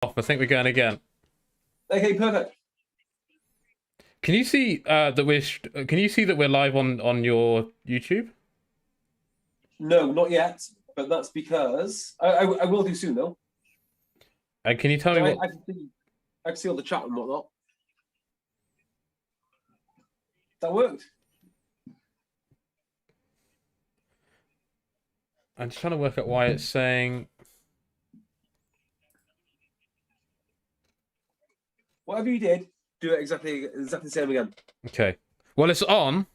I think we're going again. Okay, perfect. Can you see that we're live on your YouTube? No, not yet. But that's because I will do soon though. And can you tell me what? I can see all the chat and whatnot. That worked. I'm just trying to work out why it's saying. Whatever you did, do it exactly the same again. Okay. Well, it's on.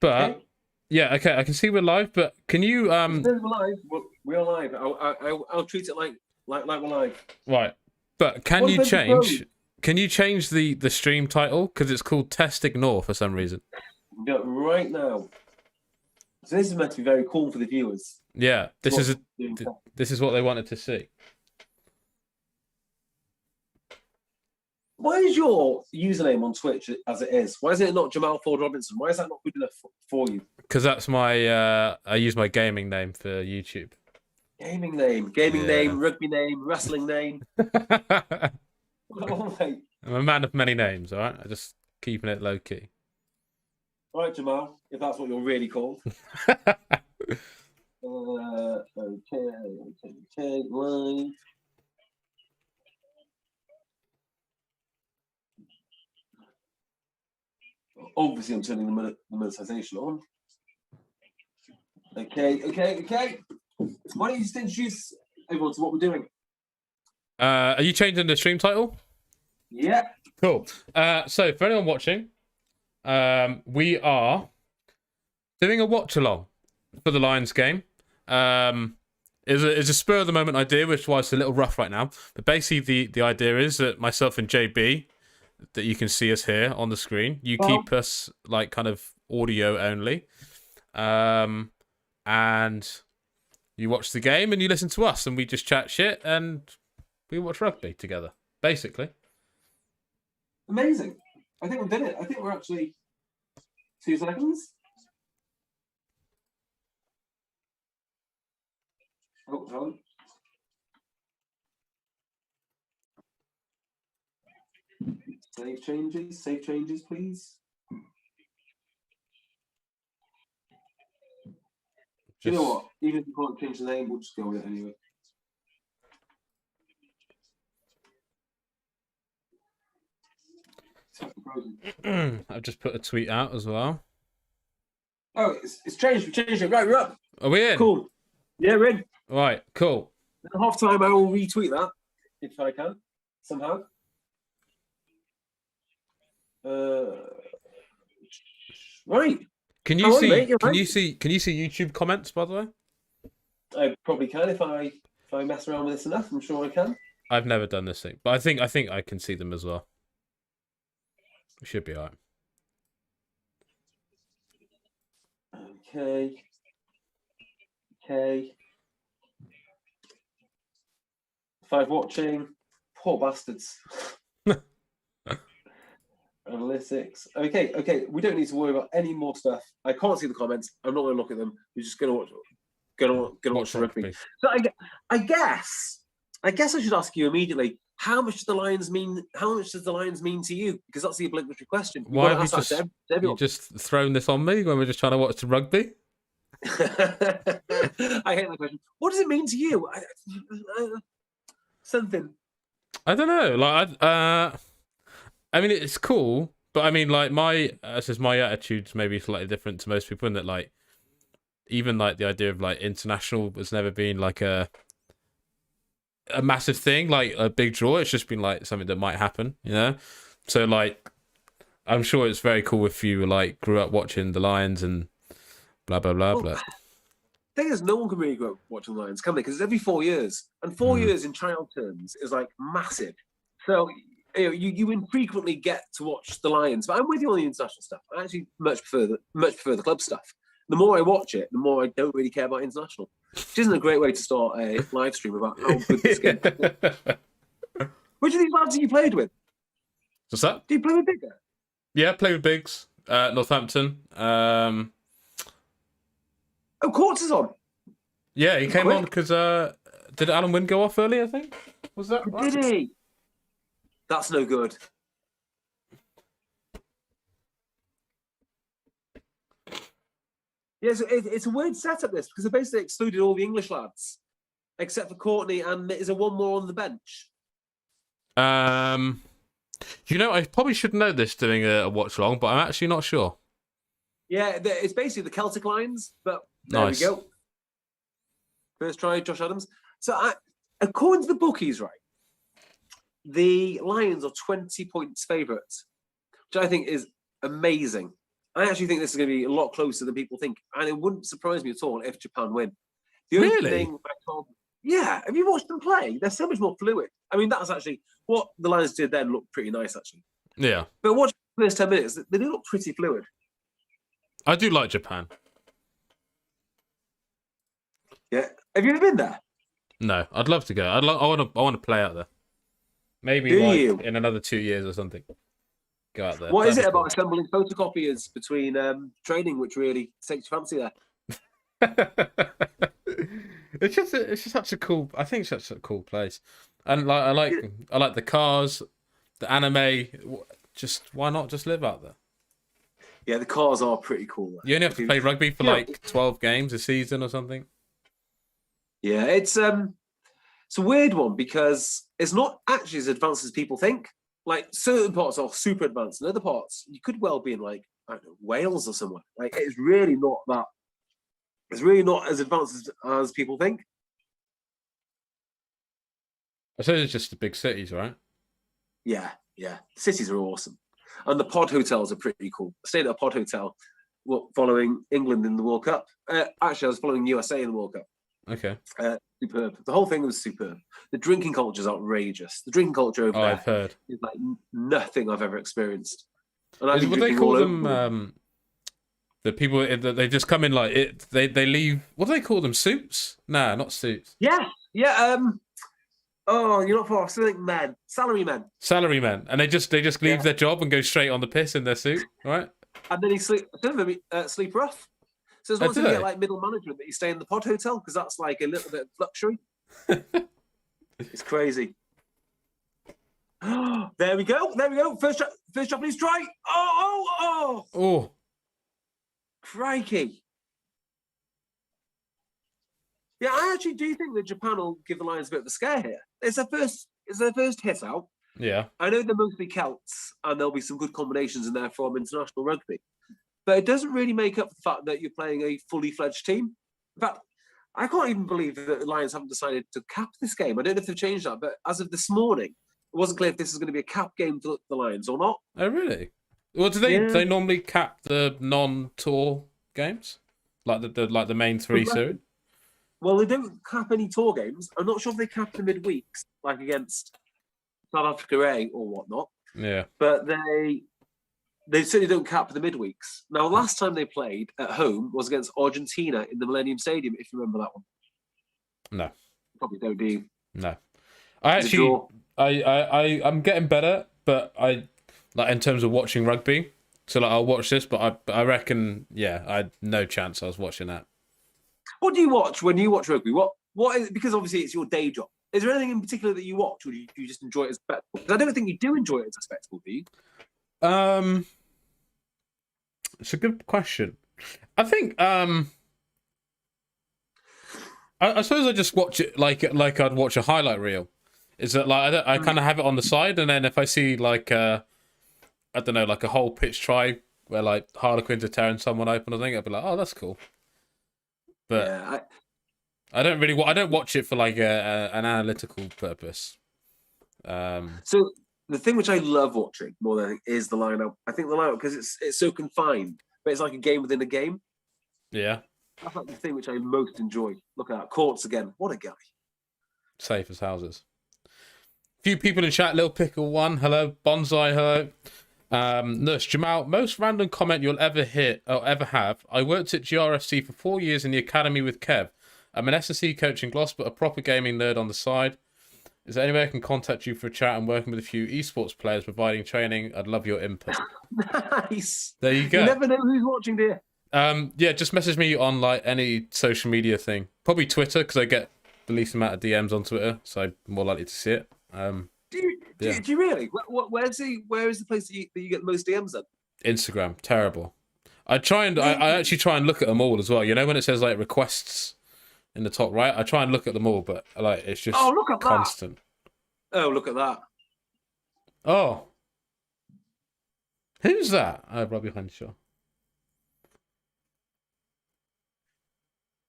But okay. Yeah, okay. I can see we're live, but can you We're live. We're live. I'll treat it like we're live. Right. But can you change the stream title because it's called Test Ignore for some reason? Do it right now. So this is meant to be very cool for the viewers. Yeah, this is what they wanted to see. Why is your username on Twitch as it is? Why is it not Jamal Ford Robinson? Why is that not good enough for you? Because that's my I use my gaming name for YouTube. Gaming name, rugby name, wrestling name. Oh, mate. I'm a man of many names, all right? I'm just keeping it low key. All right, Jamal, if that's what you're really called. Okay, live. Obviously, I'm turning the monetization on. Okay. Why don't you just introduce everyone to what we're doing? Are you changing the stream title? Yeah. Cool. So for anyone watching, we are doing a watch along for the Lions game. It's a spur of the moment idea, which is why it's a little rough right now. But basically, the idea is that myself and JB, that you can see us here on the screen. You keep us like kind of audio only, and you watch the game and you listen to us, and we just chat shit and we watch rugby together, basically. Amazing. I think we did it. I think we're actually 2 seconds. Oh, John. Save changes, please. You know what? Even if you can't change the name, we'll just go with it anyway. I've just put a tweet out as well. Oh, it's changed. We changed it. Right, we're up. Are we in? Cool. Yeah, we're in. Right, cool. At half time, I will retweet that if I can somehow. Right. Can you see YouTube comments, by the way? I probably can if I mess around with this enough. I'm sure I can. I've never done this thing, but I think I can see them as well. We should be alright. Okay. 5 watching. Poor bastards. Analytics. Okay. We don't need to worry about any more stuff. I can't see the comments. I'm not going to look at them. We're just going to watch the rugby. So I guess I should ask you immediately. How much does the Lions mean? How much does the Lions mean to you? Because that's the obligatory question. Why have you just thrown this on me when we're just trying to watch the rugby? I hate that question. What does it mean to you? Something. I don't know. Like, I mean, it's cool, but I mean, like, my attitude's maybe slightly different to most people in that, like, even like the idea of like international has never been like a massive thing, like a big draw. It's just been like something that might happen, you know. So like, I'm sure it's very cool if you like grew up watching the Lions and blah blah blah blah. The thing is, no one can really grow up watching the Lions, can they? Because it's every 4 years, and 4 years in child terms is like massive. So you infrequently get to watch the Lions. But I'm with you on the international stuff. I actually much prefer the club stuff. The more I watch it, the more I don't really care about international. Which isn't a great way to start a live stream about how good this game is. Which of these lads have you played with? What's that? Do you play with Bigger? Yeah, play with Biggs. Northampton. Oh, Courts is on. Yeah, he came on because did Alan Wynne go off early, I think? Was that right? Did he? That's no good. Yeah, it's a weird setup, this, because they basically excluded all the English lads, except for Courtney, and is there one more on the bench? I probably should know this doing a watch along, but I'm actually not sure. Yeah, it's basically the Celtic Lions, but there we go. First try, Josh Adams. So, according to the bookies, right, the Lions are 20 points favourites, which I think is amazing. I actually think this is going to be a lot closer than people think, and it wouldn't surprise me at all if Japan win. The really? Yeah, have you watched them play? They're so much more fluid. I mean, that's actually what the Lions did then looked pretty nice, actually. Yeah. But watch the first 10 minutes, they do look pretty fluid. I do like Japan. Yeah. Have you ever been there? No, I'd love to go. I want to play out there. Maybe in another 2 years or something. Go out there. What is it about assembling photocopiers between training which really takes your fancy there? It's just such a cool. I think it's such a cool place, and I like the cars, the anime. Just why not just live out there? Yeah, the cars are pretty cool. You only have to play rugby for like 12 games a season or something. Yeah, it's a weird one because it's not actually as advanced as people think. Like certain parts are super advanced, and other parts you could well be in like I don't know, Wales or somewhere. Like it's really not that. It's really not as advanced as people think. I suppose it's just the big cities, right? Yeah. Cities are awesome. And the pod hotels are pretty cool. I stayed at a pod hotel following England in the World Cup. Actually, I was following USA in the World Cup. Okay. Superb. The whole thing was superb. The drinking culture is outrageous. The drinking culture over there I've heard. is like nothing I've ever experienced. And Would they call them... the people they just come in like it. They leave. What do they call them? Suits? Nah, not suits. Yeah. Oh, you're not for something men. Salary men, and they just leave their job and go straight on the piss in their suit, right? And then sleep rough. So it's not to get like middle management that you stay in the pod hotel because that's like a little bit of luxury. It's crazy. There we go. First Japanese try. Oh. Crikey. Yeah, I actually do think that Japan will give the Lions a bit of a scare here. It's their first hit out. Yeah. I know they're mostly Celts, and there'll be some good combinations in there from international rugby. But it doesn't really make up for the fact that you're playing a fully fledged team. In fact, I can't even believe that the Lions haven't decided to cap this game. I don't know if they've changed that, but as of this morning, it wasn't clear if this is going to be a cap game to the Lions or not. Oh, really? Well, do they normally cap the non-tour games, like the main three series? Well, they don't cap any tour games. I'm not sure if they cap the midweeks, like against South Africa A or whatnot. Yeah. But they certainly don't cap the midweeks. Now, last time they played at home was against Argentina in the Millennium Stadium, if you remember that one. No. Probably don't, do you? No. I'm getting better, but I like in terms of watching rugby. So like I'll watch this, but I reckon I had no chance I was watching that. What do you watch when you watch rugby? What is it? Because obviously it's your day job. Is there anything in particular that you watch, or do you just enjoy it as a spectacle? Because I don't think you do enjoy it as a spectacle, do you? It's a good question. I think I suppose I just watch it like I'd watch a highlight reel. Is that like I kind of have it on the side, and then if I see like I don't know, like a whole pitch try where like Harlequins are tearing someone open, I think I'd be like, oh, that's cool. But I don't watch it for like an analytical purpose. So the thing which I love watching more than anything is the lineup. I think the lineup because it's so confined, but it's like a game within a game. Yeah, that's like the thing which I most enjoy. Look at that, Courts again. What a guy! Safe as houses. Few people in chat. Little Pickle 1, hello. Bonsai, hello. Nurse Jamal, most random comment you'll ever hear or ever have. I worked at GRFC for 4 years in the academy with Kev. I'm an S&C coach in Gloucester, but a proper gaming nerd on the side. Is there any way I can contact you for a chat? I'm working with a few esports players providing training. I'd love your input. Nice. There you go. You never know who's watching, dear. Yeah, just message me on like any social media thing. Probably Twitter, because I get the least amount of DMs on Twitter, so I'm more likely to see it. Do you really? Where is the place that you get the most DMs at? Instagram, terrible. I actually try and look at them all as well. You know when it says like requests in the top right, I try and look at them all, but like it's just look at constant. That. Oh, look at that. Oh, who's that? Oh, Robbie Henshaw.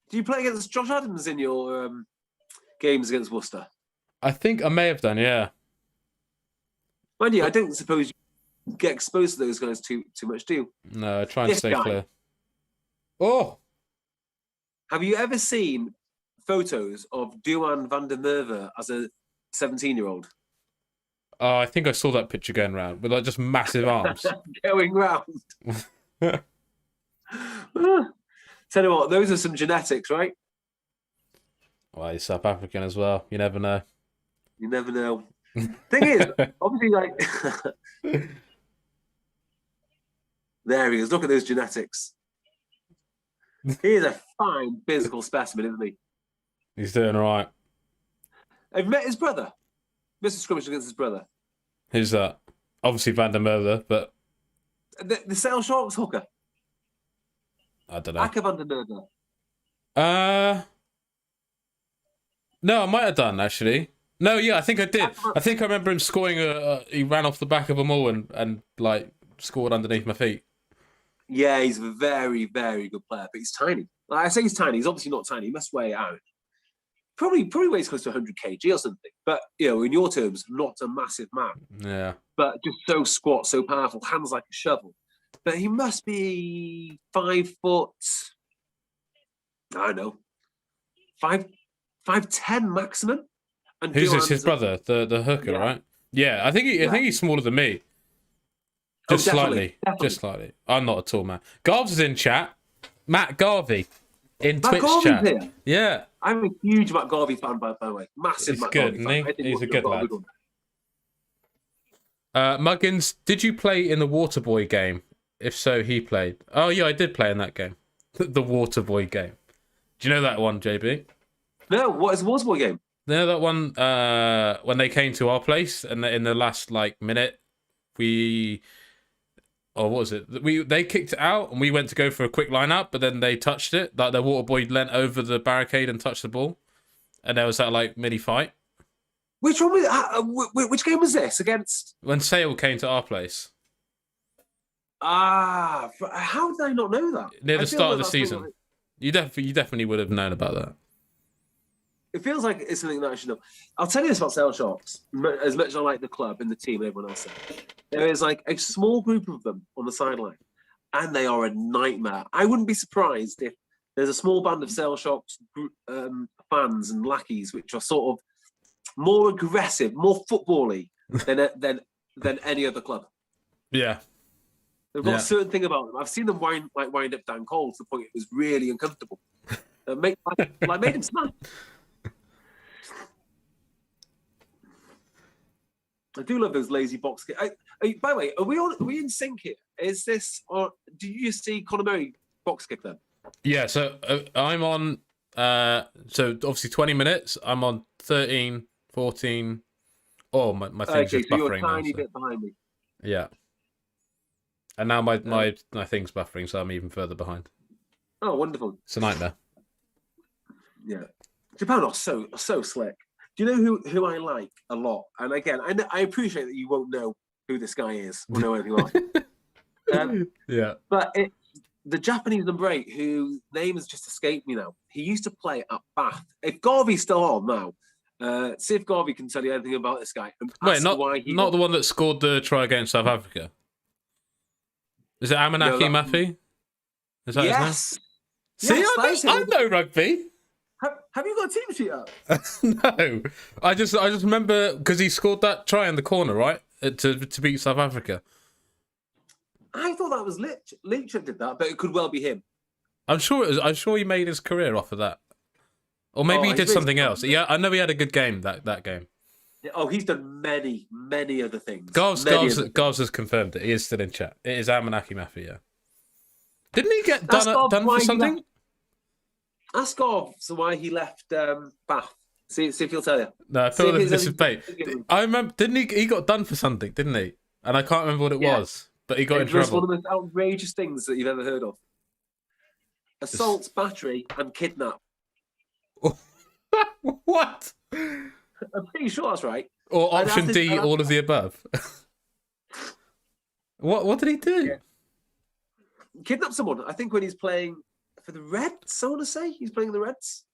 Do you play against Josh Adams in your games against Worcester? I think I may have done, yeah. Mind you, I don't suppose you get exposed to those guys too much, do you? No, I try and stay clear. Oh! Have you ever seen photos of Duan van der Merwe as a 17-year-old? Oh, I think I saw that picture going round with like just massive arms. Going round. Tell you what, those are some genetics, right? Well, he's South African as well. You never know. You never know. Thing is, obviously, like... There he is. Look at those genetics. He is a fine physical specimen, isn't he? He's doing all right. Have you met his brother? Mr. Scrimmage against his brother. Who's that? Obviously Van der Merwe, but... The Sale Sharks hooker. I don't know. Akke van der Merwe. No, I might have done, actually. No, yeah, I think I did. I think I remember him scoring he ran off the back of them all and like, scored underneath my feet. Yeah, he's a very, very good player, but he's tiny. Like I say he's tiny. He's obviously not tiny. He must weigh out. Probably weighs close to 100 kg or something. But, you know, in your terms, not a massive man. Yeah. But just so squat, so powerful, hands like a shovel. But he must be 5 foot, I don't know, 5'10" maximum. And who's this? His brother, the hooker, right? Yeah, I think he's smaller than me. Just slightly. Just slightly. I'm not at all, man. Garves is in chat. Matt Garvey in Twitch chat. Here. Yeah. I'm a huge Matt Garvey fan, by the way. Massive he's Matt good, Garvey fan. He's a good lad. Muggins, did you play in the Waterboy game? If so, he played. Oh, yeah, I did play in that game. The Waterboy game. Do you know that one, JB? No, what is the Waterboy game? You know that one when they came to our place and in the last minute, what was it? They kicked it out and we went to go for a quick line up, but then they touched it. Like the Waterboy leant over the barricade and touched the ball, and there was that mini fight. Which one was? Which game was this against? When Sale came to our place. How did I not know that? Near the start of the season. You definitely would have known about that. It feels like it's something that I should know. I'll tell you this about Sale Sharks. As much as I like the club and the team and everyone else, there is a small group of them on the sideline, and they are a nightmare. I wouldn't be surprised if there's a small band of Sale Sharks fans and lackeys which are sort of more aggressive, more football-y than any other club. Yeah. They've got a certain thing about them. I've seen them wind up Dan Cole to the point it was really uncomfortable. Made him smile. I do love those lazy box kicks. By the way, are we in sync here? Is this, or do you see Conor Murray box kick then? Yeah, so I'm on, so obviously 20 minutes. I'm on 13, 14. Oh, my thing's just buffering. You're a tiny bit behind me. Yeah. And now my thing's buffering, so I'm even further behind. Oh, wonderful. It's a nightmare. Yeah. Japan are so slick. Do you know who I like a lot? And again, I appreciate that you won't know who this guy is or know anything about him. Yeah. But the Japanese number 8, whose name has just escaped me now, he used to play at Bath. If Garvey's still on now, see if Garvey can tell you anything about this guy. Wait, not the one that scored the try against South Africa? Is it Amanaki Mafi? Is that his name? See, I know rugby. Have you got a team sheet up? No, I just remember because he scored that try in the corner, right, to beat South Africa. I thought that was Leach that did that, but it could well be him. I'm sure he made his career off of that, or maybe he did something else. Yeah, I know he had a good game that game. Oh, he's done many other things. Garves has confirmed it. He is still in chat. It is Amanaki Mafi, yeah. Didn't he get done for something? Ask Garves why he left Bath. See if he'll tell you. No, I See feel if this it's is bait. anything- I remember, didn't he? He got done for something, didn't he? And I can't remember what it Yeah. was, but he got in It was one trouble. of the most outrageous things that you've ever heard of. Assault, battery, and kidnap. What? I'm pretty sure that's right. Or And option that's- D, and all of the above. What did he do? Yeah. Kidnap someone. I think when he's playing for the Reds, I want to say he's playing the Reds.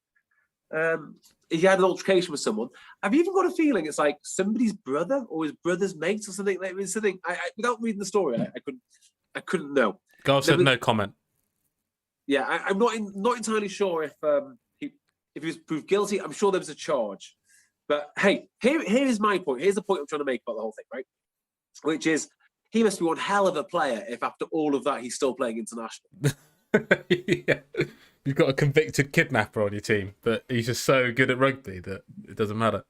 He had an altercation with someone. I've even got a feeling it's like somebody's brother or his brother's mate or something. Like it's something. Without reading the story, I couldn't know. Garth said no comment. Yeah, I'm not entirely sure if he was proved guilty. I'm sure there was a charge. But hey, here is my point. Here's the point I'm trying to make about the whole thing, right? Which is he must be one hell of a player if after all of that he's still playing international. Yeah. You've got a convicted kidnapper on your team, but he's just so good at rugby that it doesn't matter.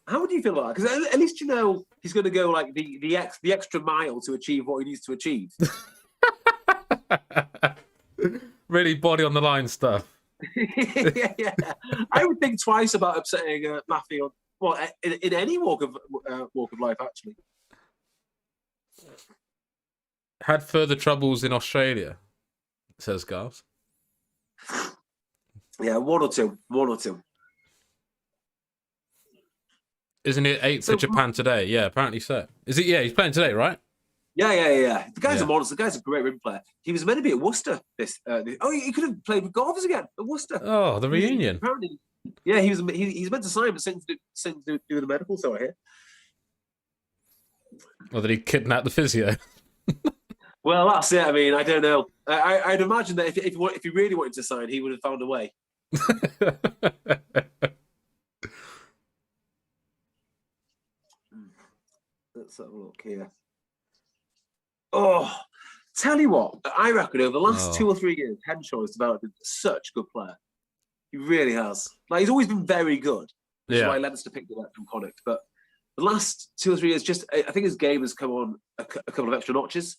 How would you feel about that? Because at least you know he's going to go like the extra mile to achieve what he needs to achieve. Really body on the line stuff. Yeah. I would think twice about upsetting Matthew. Well, in any walk of life, actually. Had further troubles in Australia, says Garth. Yeah, one or two. Isn't it 8 for Japan today? Yeah, apparently so. Is it? Yeah, he's playing today, right? Yeah. The guy's a monster. The guy's a great ring player. He was meant to be at Worcester. He could have played with Golfers again at Worcester. Oh, the reunion. Apparently, yeah, he's meant to sign, but something to do with the medical. So I hear. Or did he kidnap the physio? Well, that's it. I mean, I don't know. I'd imagine that if he really wanted to sign, he would have found a way. Let's have a look here. Oh, tell you what, I reckon over the last 2 or 3 years, Henshaw has developed into such a good player. He really has. Like he's always been very good. Which is why Leinster picked it up from Connacht. But the last 2 or 3 years, I think his game has come on a couple of extra notches.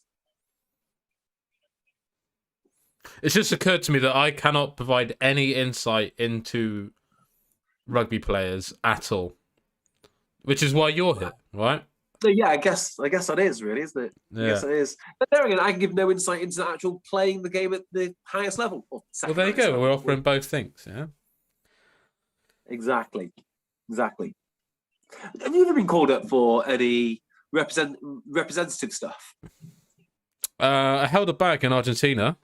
It's just occurred to me that I cannot provide any insight into rugby players at all, which is why you're here, right? So yeah, I guess that is really, isn't it? Yeah. I guess it is. But there again, I can give no insight into the actual playing the game at the highest level. Well, there you go. We're offering both things, yeah. Exactly. Have you ever been called up for any representative stuff? I held a bag in Argentina.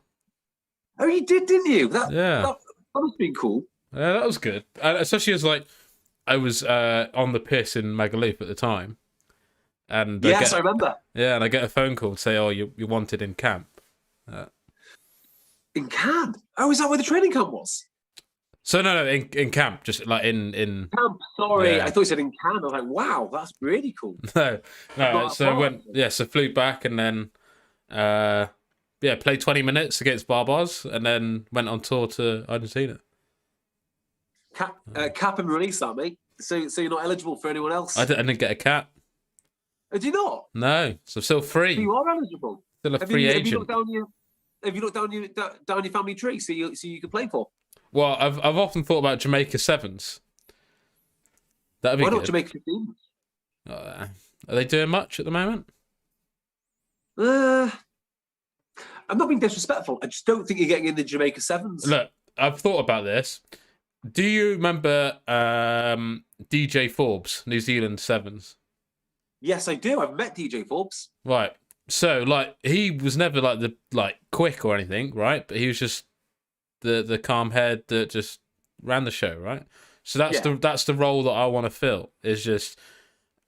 Oh, you did, didn't you? That must have been cool. Yeah, that was good. Especially as I was on the piss in Magaluf at the time. And yes, I remember. Yeah, and I get a phone call to say, "Oh, you're wanted in camp." In camp? Oh, is that where the training camp was? So no, in camp, just like in camp. Sorry, yeah. I thought you said in camp. I was like, wow, that's really cool. No. So flew back and then played 20 minutes against Barbars and then went on tour to Argentina. Cap and release that, mate. So you're not eligible for anyone else. I didn't get a cap. Did you not? No, so I'm still free. So you are eligible. Still a free agent. Have you looked down your family tree so you can play for? Well, I've often thought about Jamaica Sevens. That'd be Why good. not Jamaica 15? Are they doing much at the moment? I'm not being disrespectful. I just don't think you're getting in the Jamaica Sevens. Look, I've thought about this. Do you remember DJ Forbes, New Zealand Sevens? Yes, I do. I've met DJ Forbes. Right. So, he was never quick or anything, right? But he was just the calm head that just ran the show, right? So that's the role that I want to fill. Is just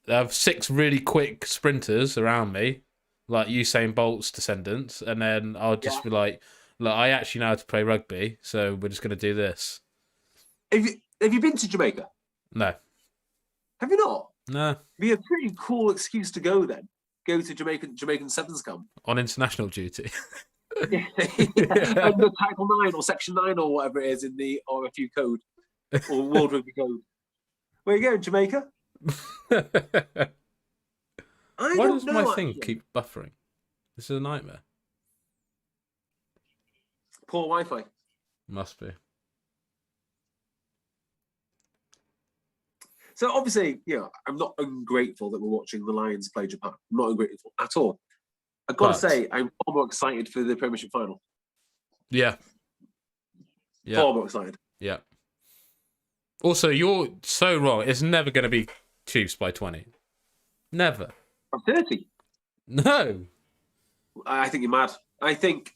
I have 6 really quick sprinters around me, like Usain Bolt's descendants, and then I'll just be like, look, I actually know how to play rugby, so we're just going to do this. Have you been to Jamaica? No. Have you not? No. It'd be a pretty cool excuse to go then. Go to Jamaican Sevens camp. On international duty. Under Title 9 or Section 9 or whatever it is in the RFU code or World Rugby code. Where you going, Jamaica? Why does my thing keep buffering? This is a nightmare. Poor Wi-Fi. Must be. So obviously, I'm not ungrateful that we're watching the Lions play Japan. I'm not ungrateful at all. I've got to say, I'm far more excited for the Premiership final. Yeah. Far more excited. Yeah. Also, you're so wrong. It's never going to be Chiefs by 20. Never. I'm 30. No. I think you're mad. I think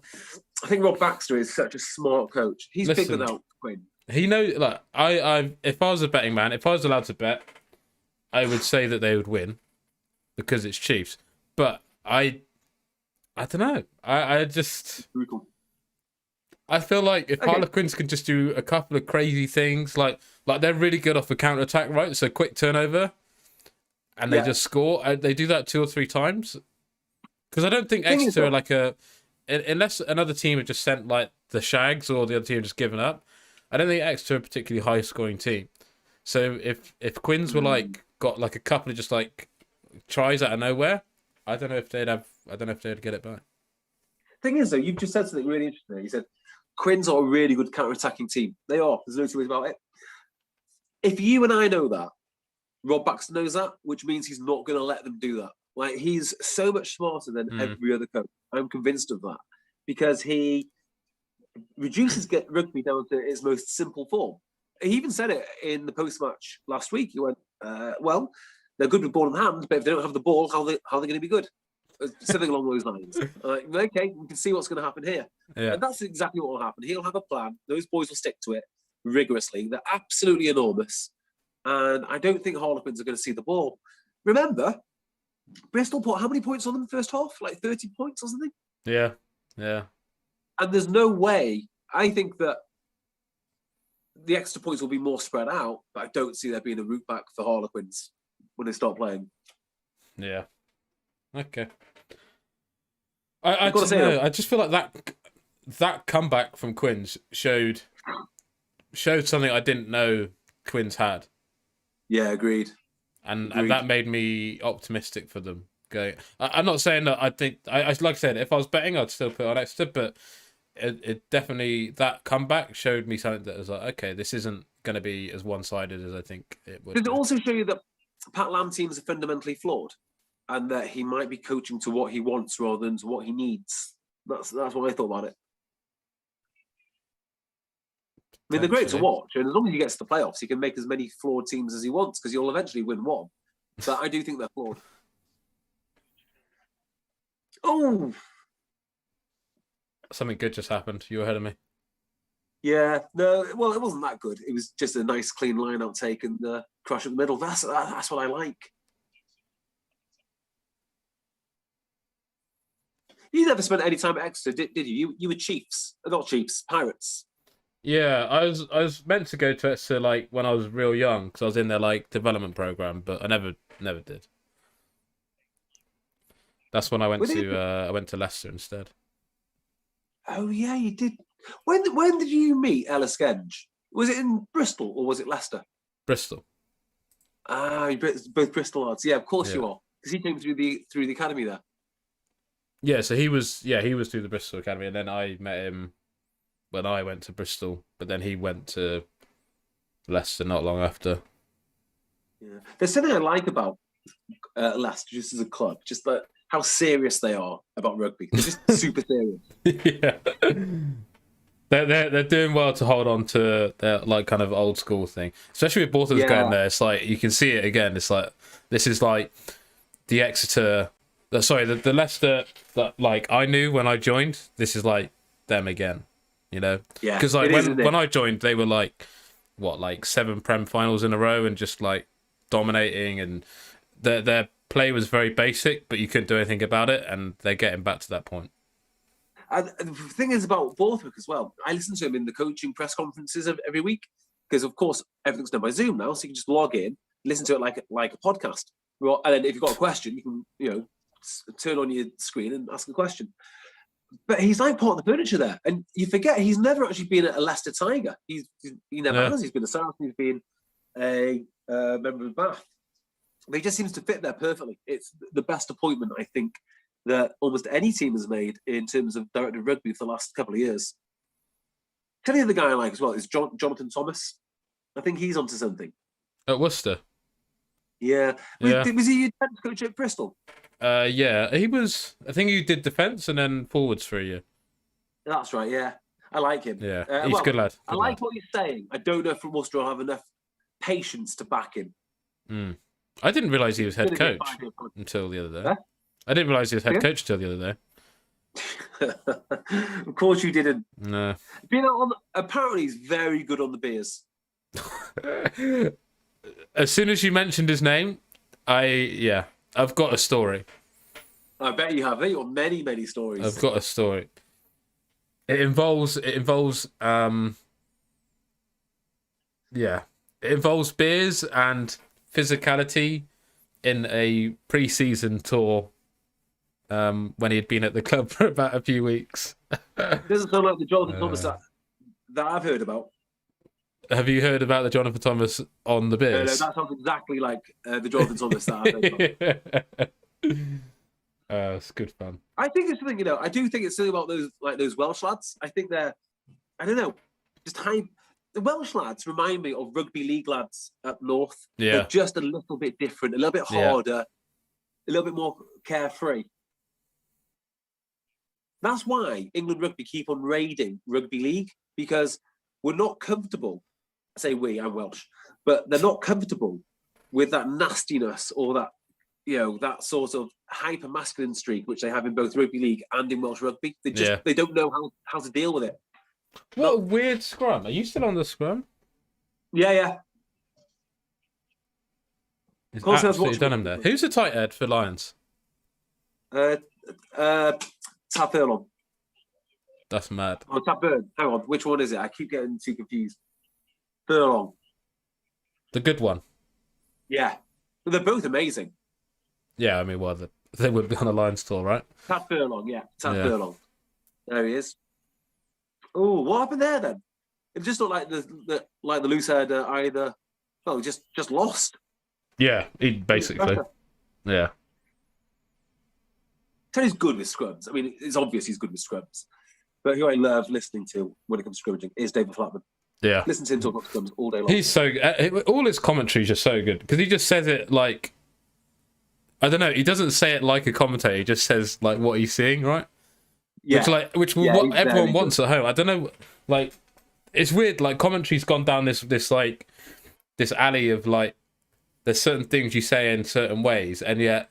Rob Baxter is such a smart coach. He's figured out Quinn. He knows. Like if I was a betting man, if I was allowed to bet, I would say that they would win because it's Chiefs. But I don't know. I just brutal. I feel like if Harlequins can just do a couple of crazy things, like they're really good off the counter attack, right? So quick turnover, and they just score. They do that 2 or 3 times. Because I don't think Exeter are like unless another team had just sent like the Shags or the other team had just given up. I don't think Exeter are a particularly high scoring team. So if Quins were like got like a couple of just like tries out of nowhere, I don't know if they'd get it back. Thing is though, you've just said something really interesting. You said Quins are a really good counter-attacking team. They are. There's no two ways about it. If you and I know that, Rob Baxter knows that, which means he's not going to let them do that. Like, he's so much smarter than every other coach. I'm convinced of that. Because he reduces rugby down to its most simple form. He even said it in the post-match last week. He went, well, they're good with ball in hand, but if they don't have the ball, how are they going to be good? Something along those lines. Okay, we can see what's going to happen here. Yeah. And that's exactly what will happen. He'll have a plan. Those boys will stick to it rigorously. They're absolutely enormous. And I don't think Harlequins are going to see the ball. Remember, Bristol put how many points on them in the first half? Like 30 points or something? Yeah, yeah. And there's no way. I think that the extra points will be more spread out, but I don't see there being a route back for Harlequins when they start playing. Yeah. Okay. I just feel like that comeback from Quins showed something I didn't know Quins had. Yeah, agreed. And that made me optimistic for them going. I'm not saying that I think like I said, if I was betting, I'd still put on Exeter, but it definitely, that comeback showed me something that was like, okay, this isn't going to be as one-sided as I think it would. Did it also show you that Pat Lam teams are fundamentally flawed, and that he might be coaching to what he wants rather than to what he needs? That's what I thought about it. I mean, they're great to watch, and as long as he gets to the playoffs, he can make as many flawed teams as he wants because he'll eventually win one. But I do think they're flawed. Oh! Something good just happened. You were ahead of me. Yeah, no, well, it wasn't that good. It was just a nice, clean line outtake and crash in the middle. That's what I like. You never spent any time at Exeter, did you? You were Chiefs, not Chiefs, Pirates. Yeah, I was meant to go to Exeter like when I was real young because I was in their like development program, but I never did. That's when I went to Leicester instead. Oh yeah, you did. When did you meet Ellis Genge? Was it in Bristol or was it Leicester? Bristol. Ah, both Bristol lads. Yeah, of course you are, because he came through the academy there. Yeah, so he was through the Bristol Academy, and then I met him when I went to Bristol, but then he went to Leicester not long after. Yeah, there's something I like about Leicester just as a club, just that how serious they are about rugby. They're just super serious. Yeah, they're doing well to hold on to their like kind of old school thing, especially with Bortons going there. It's like you can see it again. It's like this is like the Exeter. The Leicester that like I knew when I joined. This is like them again, you know? Yeah. Because like when I joined, they were like 7 Prem finals in a row and just like dominating, and their play was very basic, but you couldn't do anything about it, and they're getting back to that point. And the thing is about Borthwick as well. I listen to him in the coaching press conferences every week because, of course, everything's done by Zoom now, so you can just log in, listen to it like a podcast. Well, and then if you've got a question, you can turn on your screen and ask a question. But he's like part of the furniture there, and you forget he's never actually been a Leicester Tiger. He never has. He's been a South. He's been a member of Bath. But he just seems to fit there perfectly. It's the best appointment I think that almost any team has made in terms of director of rugby for the last couple of years. Tell you the guy I like as well is Jonathan Thomas. I think he's onto something. At Worcester. Yeah. Yeah. Was he your defence coach at Bristol? Yeah, he was. I think he did defence and then forwards for a year. That's right. Yeah, I like him. Yeah, he's a good lad. I like what he's saying. I don't know if Worcester will have enough patience to back him. I didn't realise he was head coach until the other day. Huh? I didn't realise he was head coach until the other day. Of course you didn't. No. Apparently he's very good on the beers. As soon as you mentioned his name, I've got a story. I bet you have. You've got many, many stories. I've got a story. It involves beers and physicality in a pre-season tour when he had been at the club for about a few weeks. Doesn't sound like the Jonathan Thomas that I've heard about. Have you heard about the Jonathan Thomas on the beers? No, that sounds exactly like the Jonathan Thomas that I've heard about. It's good fun. I think it's something, I do think it's something about those Welsh lads. I think they're, I don't know, just high. The Welsh lads remind me of rugby league lads up north. Yeah. They're just a little bit different, a little bit harder, a little bit more carefree. That's why England rugby keep on raiding rugby league, because we're not comfortable. I say we, I'm Welsh, but they're not comfortable with that nastiness or that, that sort of hyper masculine streak which they have in both rugby league and in Welsh rugby. They don't know how to deal with it. What a weird scrum. Are you still on the scrum? Yeah. He's absolutely done him there. Who's the tight head for Lions? Tab Furlong. That's mad. Oh, Tab Burn. Hang on, which one is it? I keep getting too confused. Furlong. The good one. Yeah. Well, they're both amazing. Yeah, I mean, well, they would be on a Lions tour, right? Tab Furlong, yeah. Furlong. There he is. Oh, what happened there then? It just looked like the loose head either. Well, just lost. Yeah, he basically. Yeah. Teddy's good with scrums. I mean, it's obvious he's good with scrums. But who I love listening to when it comes to scrimmaging is David Flatman. Yeah. Listen to him talk about scrums all day long. He's so all his commentary is just so good because he just says it like, I don't know. He doesn't say it like a commentator. He just says like what he's seeing, right? Yeah. What everyone wants at home. I don't know. Like, it's weird. Like, commentary's gone down this alley of like, there's certain things you say in certain ways, and yet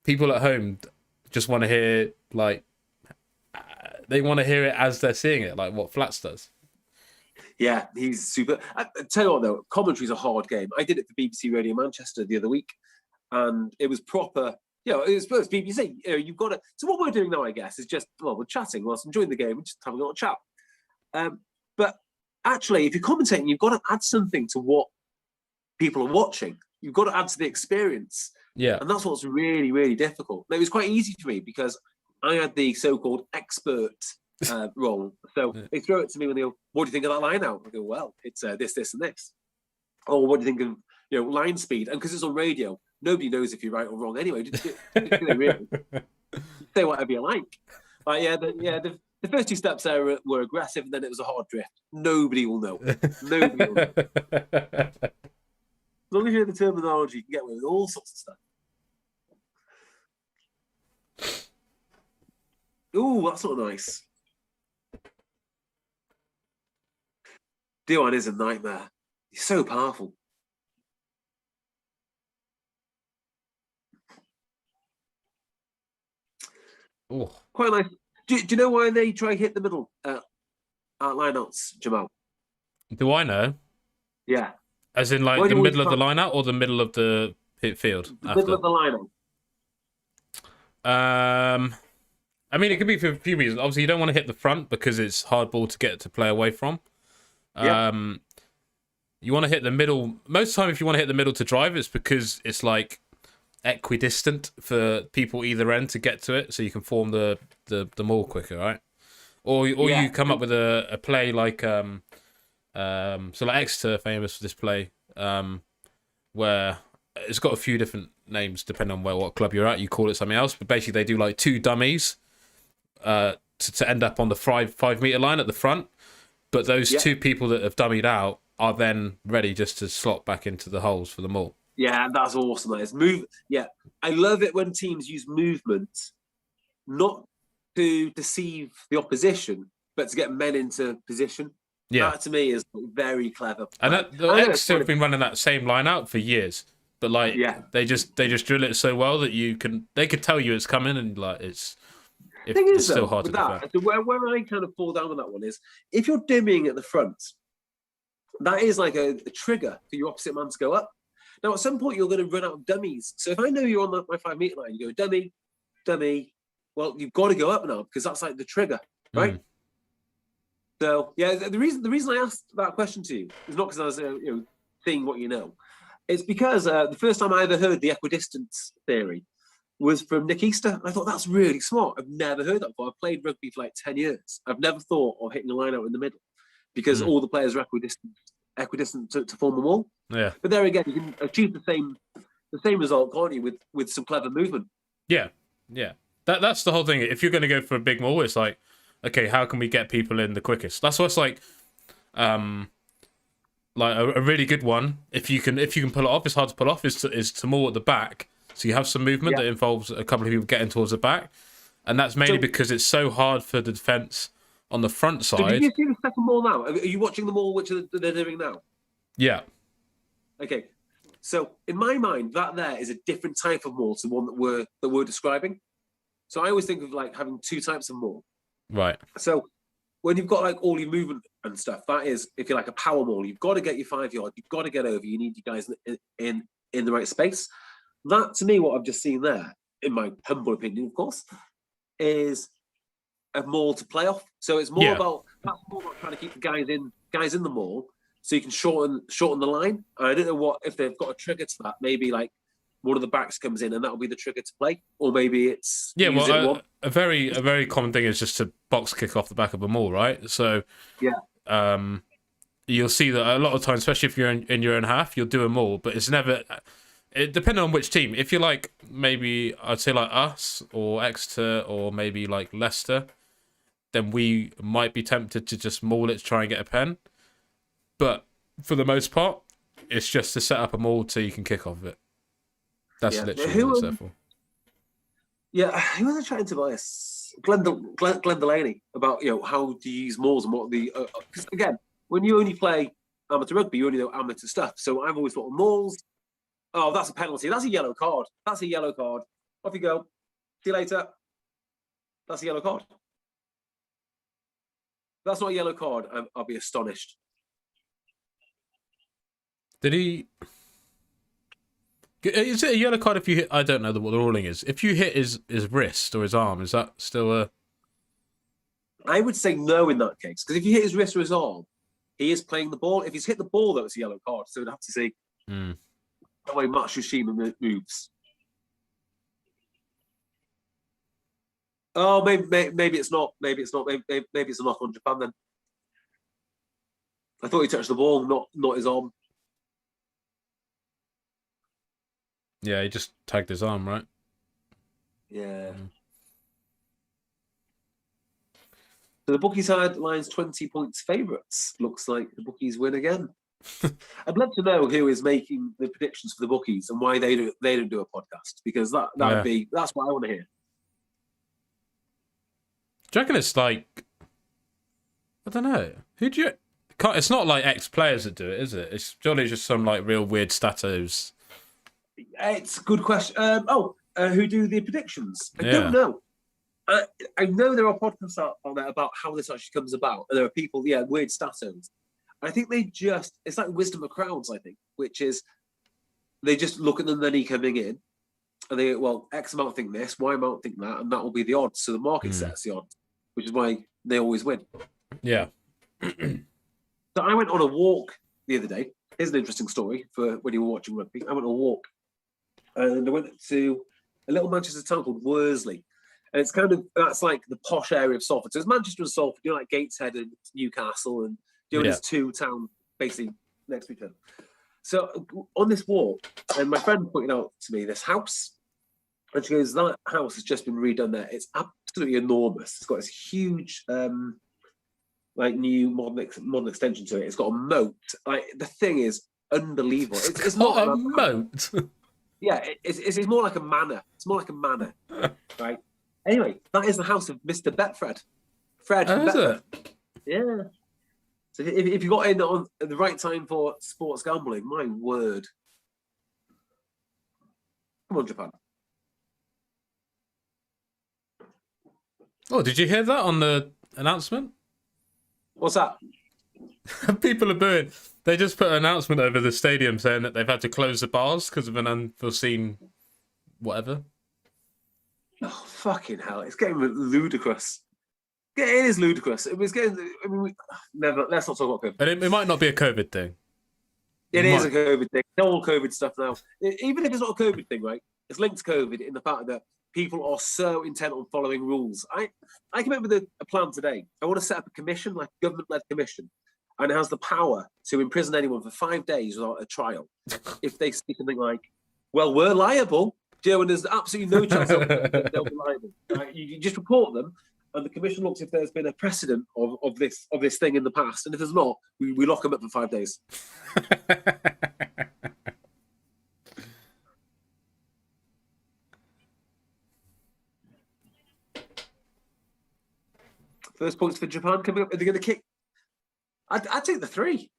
people at home just want to hear like, they want to hear it as they're seeing it, like what Flats does. Yeah, he's super. I tell you what, though, commentary's a hard game. I did it for BBC Radio Manchester the other week, and it was proper. It was BBC. You've got to. So what we're doing now, I guess, is just we're chatting whilst enjoying the game. We're just having a little chat. But actually, if you're commentating, you've got to add something to what people are watching. You've got to add to the experience. Yeah, and that's what's really, really difficult. Now, it was quite easy for me because I had the so-called expert role. So they throw it to me when they go, "What do you think of that line out?" I go, "Well, it's this, this, and this." Or what do you think of line speed? And because it's on radio, nobody knows if you're right or wrong anyway. Do they really? Say whatever you like. The first two steps there were aggressive, and then it was a hard drift. Nobody will know. Nobody will know. As long as you know the terminology, you can get away with all sorts of stuff. Ooh, that's not nice. Dion is a nightmare. He's so powerful. Oh, quite nice. Do you know why they try to hit the middle at lineouts, Jamal? Do I know? Yeah. As in, like, the middle of the lineout or the middle of the field? The middle of the lineout. I mean, it could be for a few reasons. Obviously, you don't want to hit the front because it's hard ball to get to play away from. You want to hit the middle. Most of the time, if you want to hit the middle to drive, it's because it's like equidistant for people either end to get to it, so you can form the maul quicker, right? Or you come up with a play like so like Exeter famous for this play where it's got a few different names depending on what club you're at. You call it something else, but basically they do like two dummies to end up on the 5 meter line at the front. But those two people that have dummied out are then ready just to slot back into the holes for the maul. Yeah, that's awesome. That is move. Yeah, I love it when teams use movement not to deceive the opposition, but to get men into position. Yeah. That to me is very clever And play. the I know X have been running that same line out for years, but like yeah. they just drill it so well that they could tell you it's coming, and like it's still hard to with defend. that, so where I kind of fall down on that one is if you're dimming at the front, that is like a trigger for your opposite man to go up. Now, at some point, you're going to run out of dummies. So if I know you're on my 5 meter line, you go dummy. Well, you've got to go up now because that's like the trigger, right? So yeah, the reason I asked that question to you is not because I was seeing what you know. It's because the first time I ever heard the equidistance theory was from Nick Easter. I thought that's really smart. I've never heard that before. I've played rugby for like 10 years. I've never thought of hitting a line out in the middle because all the players are equidistant to form a wall. Yeah. But there again, you can achieve the same result, can't you, with some clever movement? Yeah. Yeah. That's the whole thing. If you're going to go for a big maul, it's like, okay, how can we get people in the quickest? That's what's like a really good one. If you can pull it off, it's hard to pull off. Is to maul at the back, so you have some movement that involves a couple of people getting towards the back, and that's mainly because it's so hard for the defense on the front side. So did you see the second maul now? Are you watching the maul which they're doing now? Yeah. Okay. So in my mind, that there is a different type of maul to the one that we're describing. So I always think of like having two types of maul. Right. So when you've got like all your movement and stuff, that is, if you're like a power maul, you've got to get your 5 yard, you've got to get over. You need you guys in the right space. That to me, what I've just seen there, in my humble opinion, of course, is a maul to play off. So it's more about trying to keep the guys in the maul, so you can shorten the line. I don't know if they've got a trigger to that. Maybe like one of the backs comes in and that'll be the trigger to play, or maybe it's a very common thing is just to box kick off the back of a maul, right? So you'll see that a lot of times, especially if you're in your own half, you'll do a maul, but it's never. It depending on which team. If you're like maybe I'd say like us or Exeter or maybe like Leicester, then we might be tempted to just maul it to try and get a pen. But for the most part, it's just to set up a maul so you can kick off of it. That's literally what it's there for. Yeah, who was I chatting to by Glenn Delaney about how do you use mauls and what the because again, when you only play amateur rugby, you only know amateur stuff. So I've always thought of mauls. Oh, that's a penalty. That's a yellow card. That's a yellow card. Off you go. See you later. That's a yellow card. If that's not a yellow card, I'll be astonished. Did he? Is it a yellow card if you hit? I don't know what the ruling is. If you hit his wrist or his arm, is that still a? I would say no in that case, because if you hit his wrist or his arm, he is playing the ball. If he's hit the ball, though, it's a yellow card. So we'd have to see the way Matsushima moves. Oh, maybe it's not. Maybe it's not. Maybe it's a knock on Japan then. I thought he touched the ball, not his arm. Yeah, he just tagged his arm, right? Yeah. So the bookies had lines 20 points favourites. Looks like the bookies win again. I'd love to know who is making the predictions for the bookies and why they don't do a podcast, because that's what I want to hear. Do you reckon it's like, I don't know, it's not like ex-players that do it, is it? It's surely just some like real weird statos. It's a good question. Who do the predictions? I don't know. I know there are podcasts out there about how this actually comes about. And there are people, weird statos. I think it's like wisdom of crowds, I think, which is they just look at the money coming in and they go, well, X amount think this, Y amount think that, and that will be the odds. So the market sets the odds, which is why they always win. Yeah. So I went on a walk the other day. Here's an interesting story for when you were watching rugby. I went on a walk and I went to a little Manchester town called Worsley. And that's like the posh area of Salford. So it's Manchester and Salford, like Gateshead and Newcastle, and there's two towns basically next to each other. So on this walk, and my friend pointed out to me this house, and she goes, that house has just been redone there. It's absolutely enormous. It's got this huge, new modern extension to it. It's got a moat. Like the thing is unbelievable. It's Not not a moat. yeah, it's more like a manor. It's more like a manor, right? Anyway, that is the house of Mr. Betfred. Fred from Is Betfred. it? Yeah. So if you got in on at the right time for sports gambling, my word. Come on, Japan. Oh, did you hear that on the announcement? What's that? People are booing. They just put an announcement over the stadium saying that they've had to close the bars because of an unforeseen whatever. Oh, fucking hell. It's getting ludicrous. It is ludicrous. It was getting. I mean, never. Let's not talk about COVID. And it might not be a COVID thing. It is a COVID thing. It's all COVID stuff now. Even if it's not a COVID thing, right? It's linked to COVID in the fact that people are so intent on following rules. I came up with a plan today. I want to set up a commission, like a government-led commission, and it has the power to imprison anyone for 5 days without a trial if they say something like, "Well, we're liable," and there's absolutely no chance they'll be liable. You just report them. And the commission looks if there's been a precedent of this thing in the past, and if there's not, we lock them up for 5 days. First points for Japan coming up. Are they going to kick? I'd take the 3.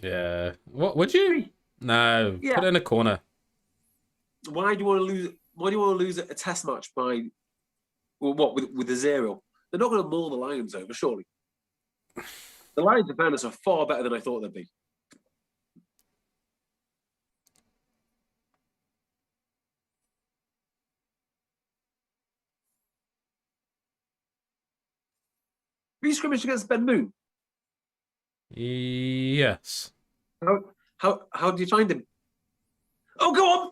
Yeah. What would you? No. Yeah. Put it in a corner. Why do you want to lose? Why do you want to lose a test match by with a 0? They're not going to maul the Lions over, surely. The Lions defenders are far better than I thought they'd be. Have you scrimmaged against Ben Moon? Yes. How do you find him? Oh, go on!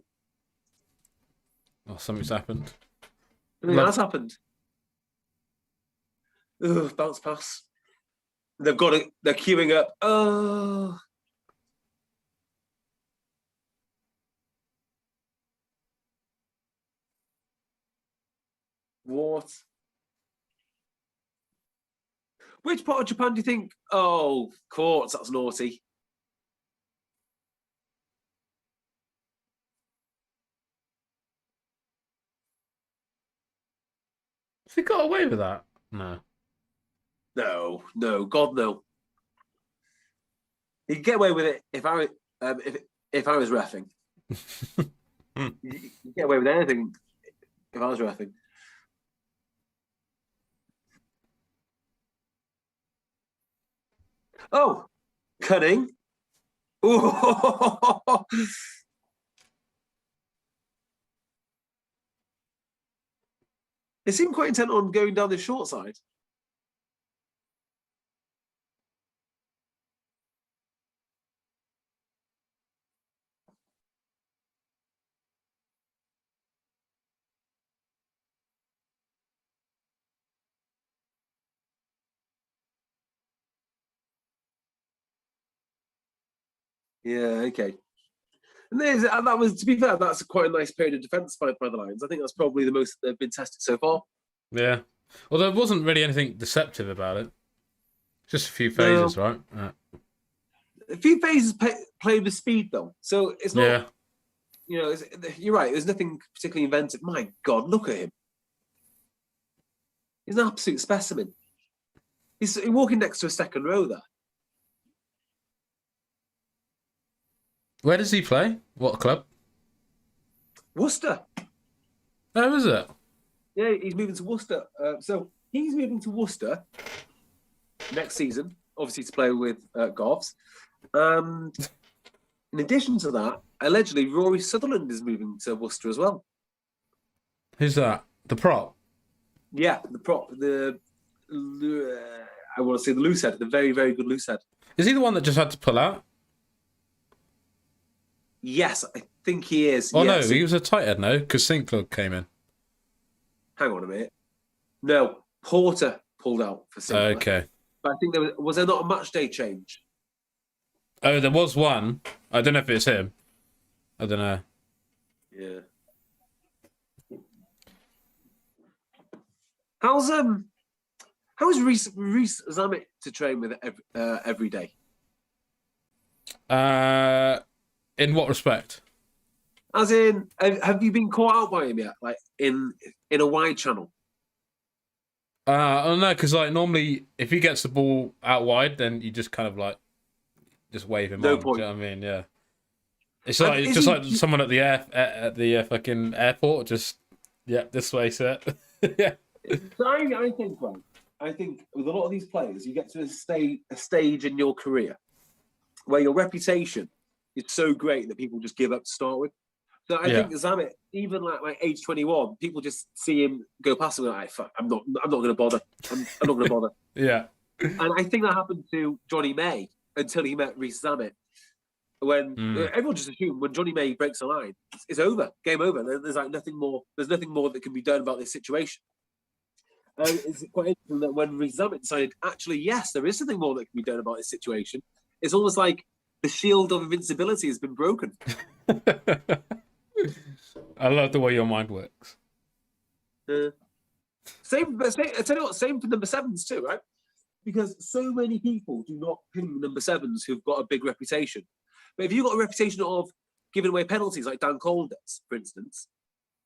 Oh, something's happened. Something has happened. Ugh, bounce pass. They've got it. They're queuing up. Oh. What? Which part of Japan do you think? Oh, courts. That's naughty. Has he got away with that? No. No, God no. He'd get away with it if I was reffing. You'd get away with anything if I was reffing. Oh, cunning. Ooh. They seem quite intent on going down the short side. Yeah, okay. And that was, to be fair, that's quite a nice period of defence by the Lions. I think that's probably the most they've been tested so far. Yeah. Well, there wasn't really anything deceptive about it. Just a few phases, right? A few phases play with speed, though. So it's not, Yeah. you know, you're right. There's nothing particularly inventive. My God, look at him. He's an absolute specimen. He's walking next to a second row there. Where does he play? What club? Worcester. Oh, is it? Yeah, he's moving to Worcester. So he's moving to Worcester next season, obviously to play with Govs. And in addition to that, allegedly Rory Sutherland is moving to Worcester as well. Who's that? The prop? Yeah, the prop. I want to say the loose head, the very, very good loose head. Is he the one that just had to pull out? Yes, I think he is. Oh, yes. no, he was a tight head, no? Because Sinclair came in. Hang on a minute. No, Porter pulled out for Sinclair. Okay. But I think was there not a match day change? Oh, there was one. I don't know if it's him. I don't know. Yeah. How's Reece Zammit to train with every day? In what respect? As in, have you been caught out by him yet? Like in a wide channel? I don't know, because like normally if he gets the ball out wide, then you just kind of like just wave him No on. point. Do you know what I mean? Yeah. It's And like is just he- like someone at the fucking airport. Just this way, sir. Yeah. So I think with a lot of these players, you get to a stage in your career where your reputation is so great that people just give up to start with. So I think Zamet, even like age 21, people just see him go past him and like, fuck, I'm not going to bother. I'm not going to bother. Yeah. And I think that happened to Johnny May until he met Reece Zamet. When everyone just assumed when Johnny May breaks a line, it's over, game over. There's like nothing more. There's nothing more that can be done about this situation. It's quite interesting that when Reece Zamet decided, actually, yes, there is something more that can be done about this situation. It's almost like the shield of invincibility has been broken. I love the way your mind works. Same for number sevens too, right? Because so many people do not ping number sevens who've got a big reputation. But if you've got a reputation of giving away penalties like Dan Cole does, for instance,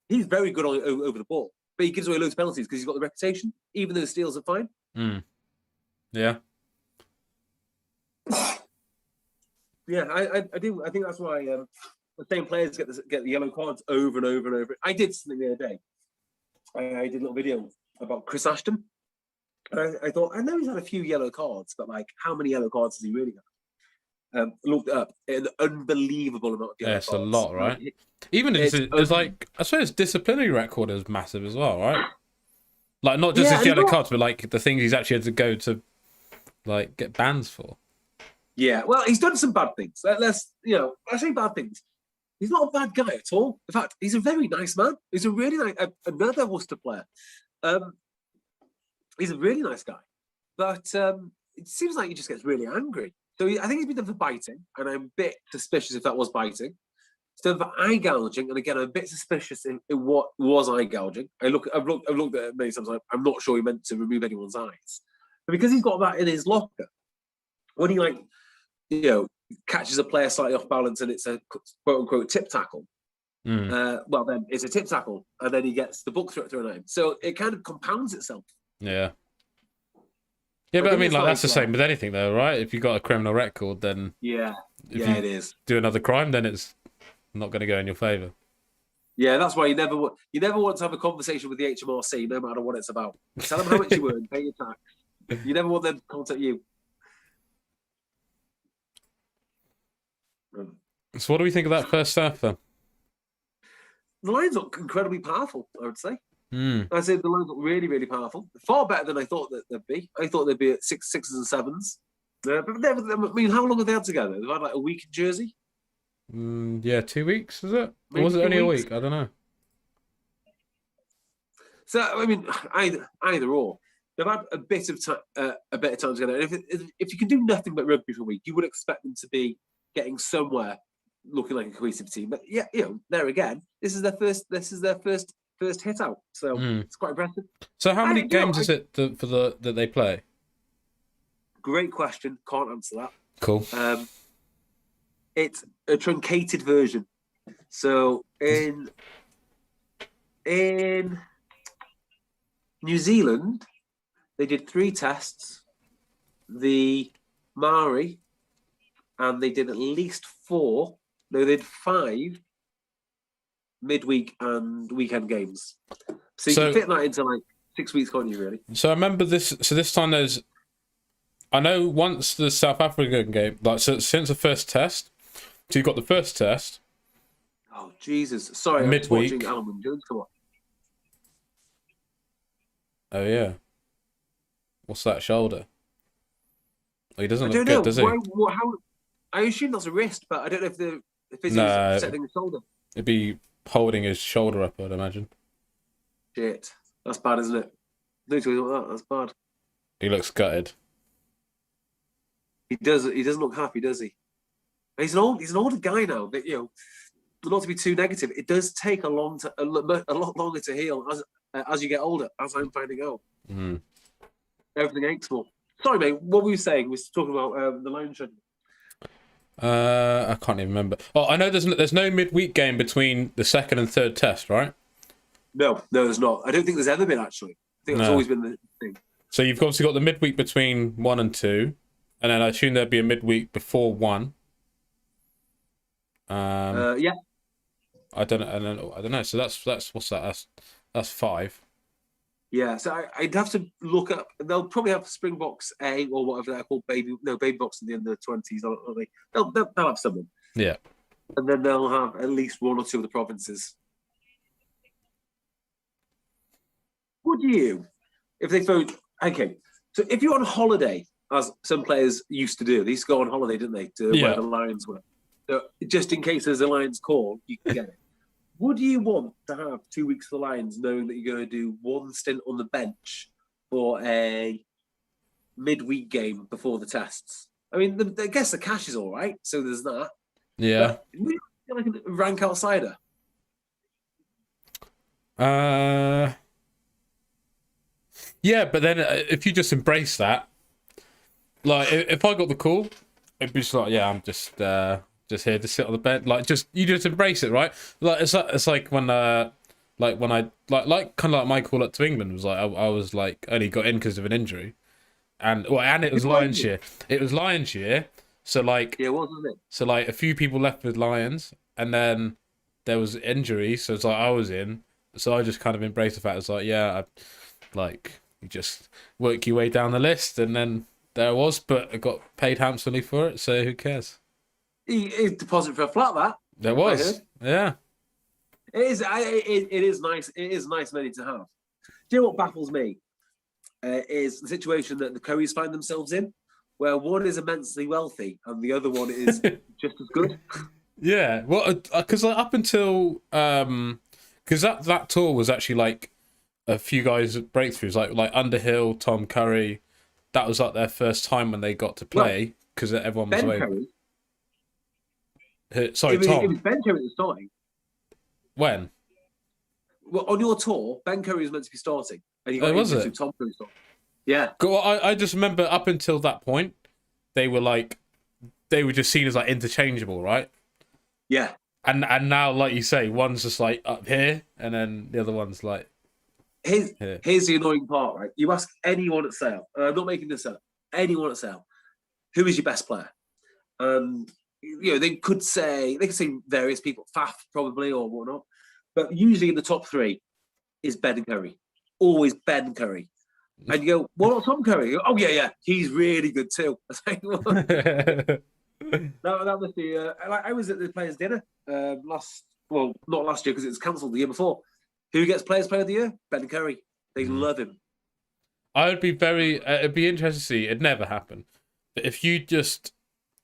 he's very good over the ball. But he gives away loads of penalties because he's got the reputation, even though the steals are fine. Yeah. Yeah, I do. I think that's why the same players get the yellow cards over and over and over. I did something the other day. I did a little video about Chris Ashton. And I thought, I know he's had a few yellow cards, but like, how many yellow cards has he really got? Looked up an unbelievable amount of yellow cards. It's a lot, right? Even it's like, I suppose his disciplinary record is massive as well, right? Like not just his yellow cards, but like the things he's actually had to go to like get bans for. Yeah, well, he's done some bad things. Let's I say bad things. He's not a bad guy at all. In fact, he's a very nice man. He's a really nice, another Worcester player. He's a really nice guy, but it seems like he just gets really angry. So I think he's been done for biting, and I'm a bit suspicious if that was biting. He's done for eye gouging, and again, I'm a bit suspicious in what was eye gouging. I've looked at it many times. I'm not sure he meant to remove anyone's eyes, but because he's got that in his locker, when he catches a player slightly off balance and it's a quote unquote tip tackle. Well, then it's a tip tackle, and then he gets the book thrown at him. So it kind of compounds itself. Yeah. Yeah, but I mean, like that's the same with anything, though, right? If you've got a criminal record, then it is. Do another crime, then it's not going to go in your favour. Yeah, that's why you never want to have a conversation with the HMRC, no matter what it's about. Tell them how much you earn, pay your tax. You never want them to contact you. So, what do we think of that first half, then? The Lions look incredibly powerful, I would say. I said the Lions look really, really powerful. Far better than I thought that they'd be. I thought they'd be at sixes and sevens. But I mean, how long have they had together? They've had like a week in Jersey. Yeah, 2 weeks, is it? Maybe or was it only weeks? a week? I don't know. So I mean, either or. They've had a bit of time together. And if you can do nothing but rugby for a week, you would expect them to be getting somewhere, looking like a cohesive team. But yeah, there again, this is their first hit out. So it's quite impressive. So how many games is it that they play? Great question. Can't answer that. Cool. It's a truncated version. So in New Zealand, they did 3 tests. The Maori, and they did at least 4. No, they did 5 midweek and weekend games. So you can fit that into like 6 weeks, can't you, really? So I remember this. So this time I know once the South African game, like since the first test, so you got the first test. Oh, Jesus. Sorry, midweek. I was watching Almond Jones come on. Oh, yeah. What's that, shoulder? Oh, he doesn't look good, does he? How? I assume that's a wrist, but I don't know if the physio is setting the shoulder. It'd be holding his shoulder up, I'd imagine. Shit. That's bad, isn't it? No choice about that. That's bad. He looks gutted. He doesn't look happy, does he? He's an older guy now, but not to be too negative, it does take a lot longer to heal as you get older, as I'm finding out. Everything aches more. Sorry, mate. What were you saying? We were talking about the Lions schedule. I can't even remember. Oh, I know there's no midweek game between the second and third test, right? No, there's not. I don't think there's ever been, actually. I think that's No. always been the thing. So you've obviously got the midweek between 1 and 2, and then I assume there'd be a midweek before 1. Yeah. I don't know. So that's what's that? That's 5. Yeah, so I'd have to look up. They'll probably have Springboks A or whatever they're called, baby box in the under 20s, aren't they? They'll have someone. Yeah. And then they'll have at least 1 or 2 of the provinces. Would you, if they phoned? Okay, so if you're on holiday, as some players used to do, they used to go on holiday, didn't they, to where the Lions were. So just in case there's a Lions call, you can get it. Would you want to have 2 weeks for the Lions, knowing that you're going to do one stint on the bench for a midweek game before the tests? I mean, I guess the cash is all right, so there's that. Yeah. But would you feel like a rank outsider? Yeah, but then if you just embrace that, like if I got the call, it'd be just like, yeah, I'm just here to sit on the bed. Like you just embrace it, right? Like it's like when I kind of like my call up to England was like I was like only got in because of an injury, and it was Lions year. It was Lions year, so like Yeah, wasn't it? So like a few people left with Lions, and then there was injury, so it's like I was in, so I just kind of embraced the fact. It's like, yeah, you just work your way down the list, and then there I was, but I got paid handsomely for it, so who cares? He deposit for a flat, that. There was, yeah. It is. It is nice. It is nice money to have. Do you know what baffles me? Is the situation that the Currys find themselves in, where one is immensely wealthy and the other one is just as good. Yeah, well, because up until because that tour was actually like a few guys breakthroughs, like Underhill, Tom Curry. That was like their first time when they got to play because everyone was away. Sorry, Tom. It was Ben Curry that was starting. When? Well, on your tour, Ben Curry was meant to be starting, and he got was injured, it? so Tom Curry started. Yeah. Well, I just remember up until that point, they were just seen as like interchangeable, right? Yeah. And now, like you say, one's just like up here, and then the other one's like. Here's the annoying part, right? You ask anyone at Sale, and I'm not making this up, anyone at Sale, who is your best player? And they could say various people, Faf probably or whatnot, but usually in the top 3 is Ben Curry, always Ben Curry. And you go, what about Tom Curry? You go, oh yeah, he's really good too. that was the. I was at the players' dinner not last year because it was cancelled the year before. Who gets Players' Player of the Year? Ben Curry. They love him. It'd be interesting to see. It'd never happen. But if you just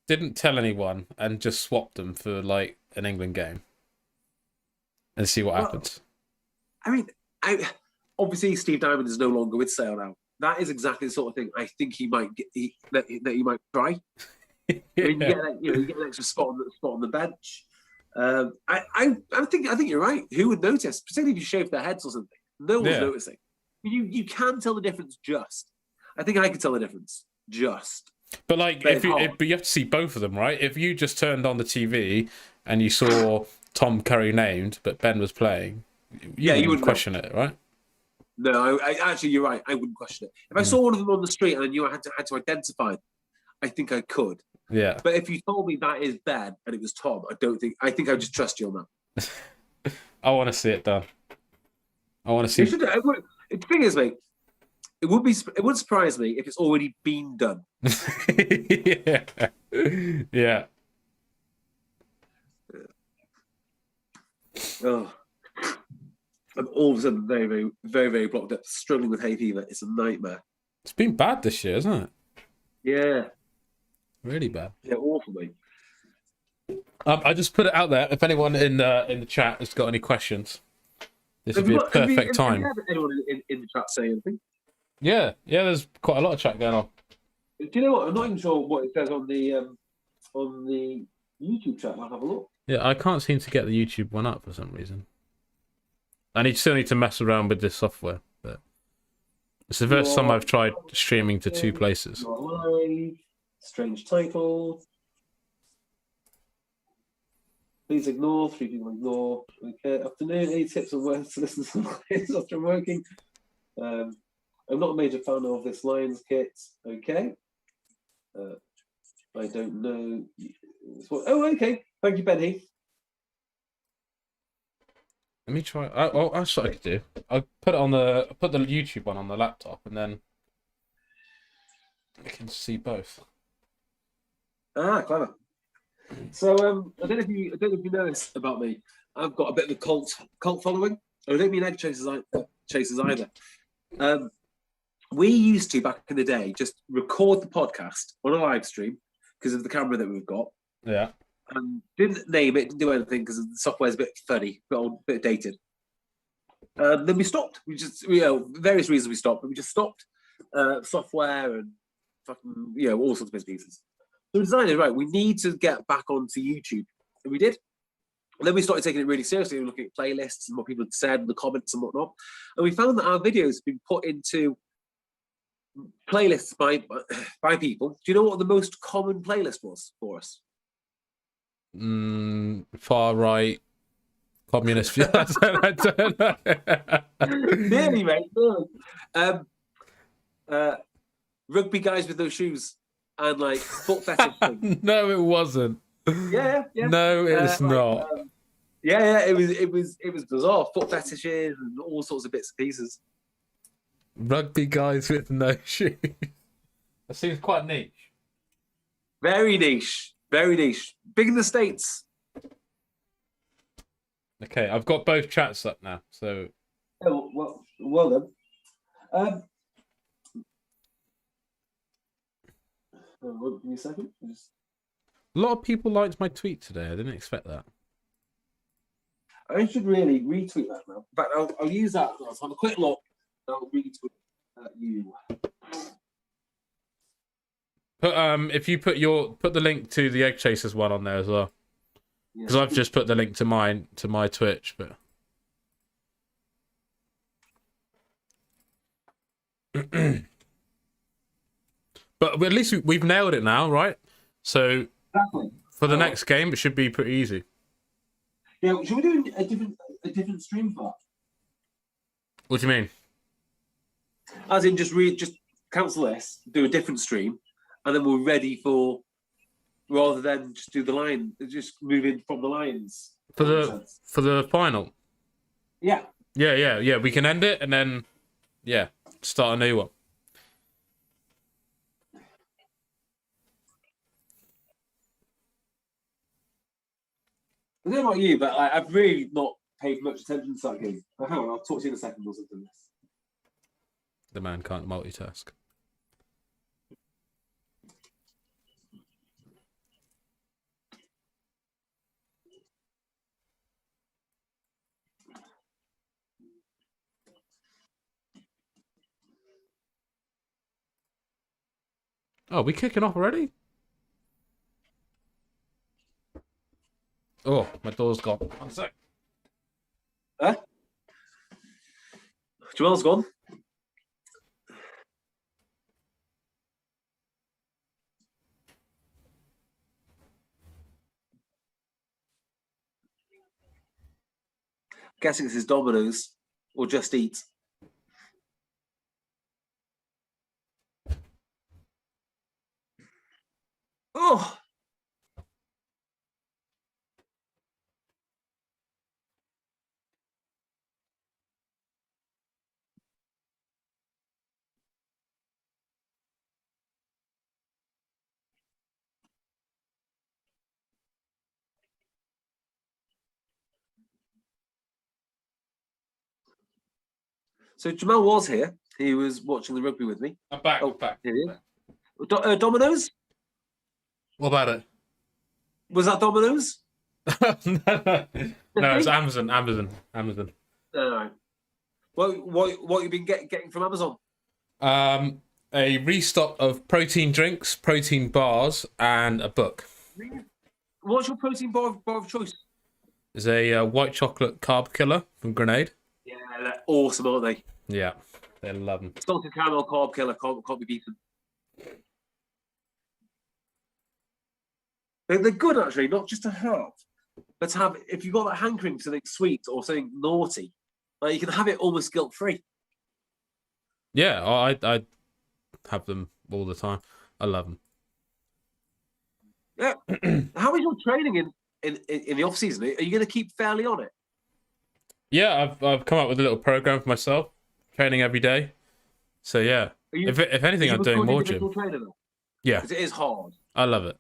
didn't tell anyone and just swapped them for like an England game and see what happens. I mean, obviously Steve Diamond is no longer with Sale now. That is exactly the sort of thing I think he might that he might try. Yeah. I mean, you get an extra spot on the bench. I think you're right. Who would notice? Particularly if you shave their heads or something. No one's noticing. You can tell the difference just. I think I can tell the difference just. But but you have to see both of them, right? If you just turned on the TV and you saw Tom Curry named, but Ben was playing, you wouldn't question it, right? No, I actually, you're right. I wouldn't question it. If I saw one of them on the street and I knew I had to identify them, I think I could. Yeah. But if you told me that is Ben and it was Tom, I think I'd just trust you on that. I want to see it done. I want to see. The thing is, mate, it would surprise me if it's already been done. Yeah. Oh, I'm all of a sudden very, very, very, very blocked up, struggling with hay fever. It's a nightmare. It's been bad this year, isn't it? Yeah. Really bad. Yeah, awful, mate. I just put it out there. If anyone in the chat has got any questions, this would be a perfect time. Have you anyone in the chat say anything? Yeah. There's quite a lot of chat going on. Do you know what? I'm not even sure what it says on the YouTube chat. I'll have a look. Yeah, I can't seem to get the YouTube one up for some reason. I still need to mess around with this software, but it's the first time I've tried streaming to 2 places. Strange title. Please ignore. 3 people ignore. Okay. Afternoon. Any tips on where to listen to Lions after working? I'm not a major fan of this Lions kit. Okay. I don't know. Oh, okay. Thank you, Benny. Let me try. That's what I could do. I put the YouTube one on the laptop, and then I can see both. Ah, clever. So I don't know if you know this about me. I've got a bit of a cult following. I don't mean egg chasers either. We used to back in the day just record the podcast on a live stream because of the camera that we've got. Yeah. Didn't name it, didn't do anything because the software's a bit funny, a bit dated. Then we stopped. We just, various reasons we stopped, but we just stopped software and fucking, all sorts of bits and pieces. So we decided, right, we need to get back onto YouTube. And we did. And then we started taking it really seriously. We were looking at playlists and what people had said, the comments and whatnot. And we found that our videos have been put into playlists by people. Do you know what the most common playlist was for us? Far right, communist view. I don't know. Nearly, mate. Rugby guys with those shoes and like foot fetish things. No, it wasn't. Yeah. No, it's not. It was bizarre. Foot fetishes and all sorts of bits and pieces. Rugby guys with no shoes. That seems quite niche. Very niche. Very niche. Big in the States. Okay, I've got both chats up now, so. Oh, well done. Give me a second. A lot of people liked my tweet today. I didn't expect that. I should really retweet that now. In fact, I'll use that. I'll have a quick look. I'll retweet you. If you put the link to the Egg Chasers one on there as well, because I've just put the link to my Twitch, but. But at least we've nailed it now, right? So exactly. For the next game, it should be pretty easy. Yeah, should we do a different stream for that? What do you mean? As in, just cancel this, do a different stream, and then we're ready for, rather than just do the line, just move in from the lines for the final. Yeah. Yeah. We can end it and then start a new one. I don't know about you, but I've really not paid much attention to that game. Hang on, I'll talk to you in a second or something. The man can't multitask. Oh, we kicking off already? Oh, my door's gone. 1 sec. Huh? Joel's gone. Guessing it's his Domino's or Just Eat. Oh. So Jamal was here. He was watching the rugby with me. I'm back. Here he is. Domino's? What about it? Was that Domino's? No, it's Amazon. All right. What you been getting from Amazon? A restock of protein drinks, protein bars, and a book. What's your protein bar of choice? There's a white chocolate carb killer from Grenade. Yeah, they're awesome, aren't they? Yeah, they love them. Salted caramel carb killer can't be beaten. They're good, actually, not just to have. But to have, if you've got that hankering for something sweet or something naughty, like you can have it almost guilt-free. Yeah, I have them all the time. I love them. Yeah. How is your training in the off season? Are you going to keep fairly on it? Yeah, I've come up with a little program for myself, training every day. So yeah, if anything, I'm doing more gym. Yeah, because it is hard. I love it.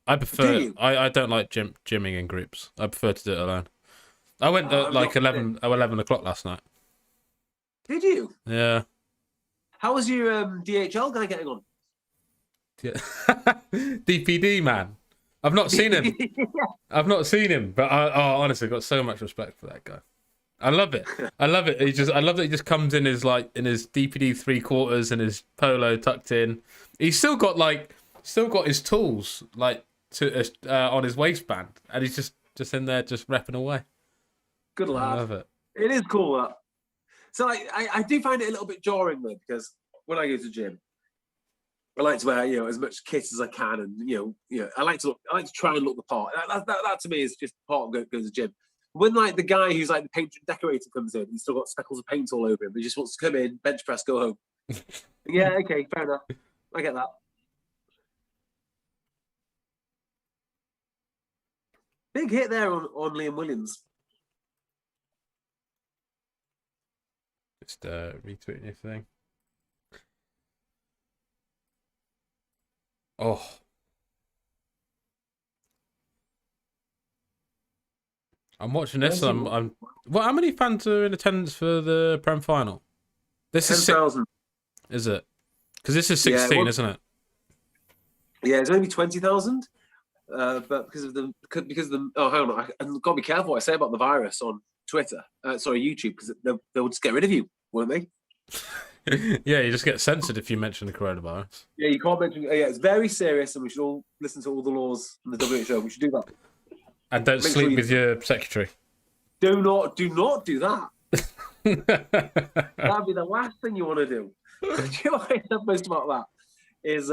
I prefer. Do you? I don't like gymming in groups. I prefer to do it alone. I went at I'm like not 11 o'clock last night. Did you? Yeah. How was your DHL guy getting on? Yeah. DPD man. I've not seen him. I've not seen him, but honestly, got so much respect for that guy. I love it. I love it. I love that he just comes in his DPD 3/4 and his polo tucked in. He's still got his tools on his waistband, and he's just in there just repping away. Good lad. I love it. It is cool. That. So I do find it a little bit jarring though, because when I go to the gym, I like to wear as much kit as I can, and I like to try and look the part. That to me is just part of going to the gym. When the guy who's the painter and decorator comes in, he's still got speckles of paint all over him. He just wants to come in, bench press, go home. Yeah, okay, fair enough. I get that. Big hit there on Liam Williams. Just retweeting your thing. Oh. I'm watching this. I'm. Well, how many fans are in attendance for the Prem final? This is 10,000. Is it? Because this is 16, isn't it? Yeah, it's only 20,000. But because of the oh, hang on, I've got to be careful what I say about the virus on Twitter. YouTube, because they'll just get rid of you, won't they? Yeah, you just get censored if you mention the coronavirus. Yeah, you can't mention. Yeah, it's very serious, and we should all listen to all the laws from the WHO. We should do that. And don't sleep with your secretary. Do not do that. That'd be the last thing you want to do. Do you know what I love most about that? Is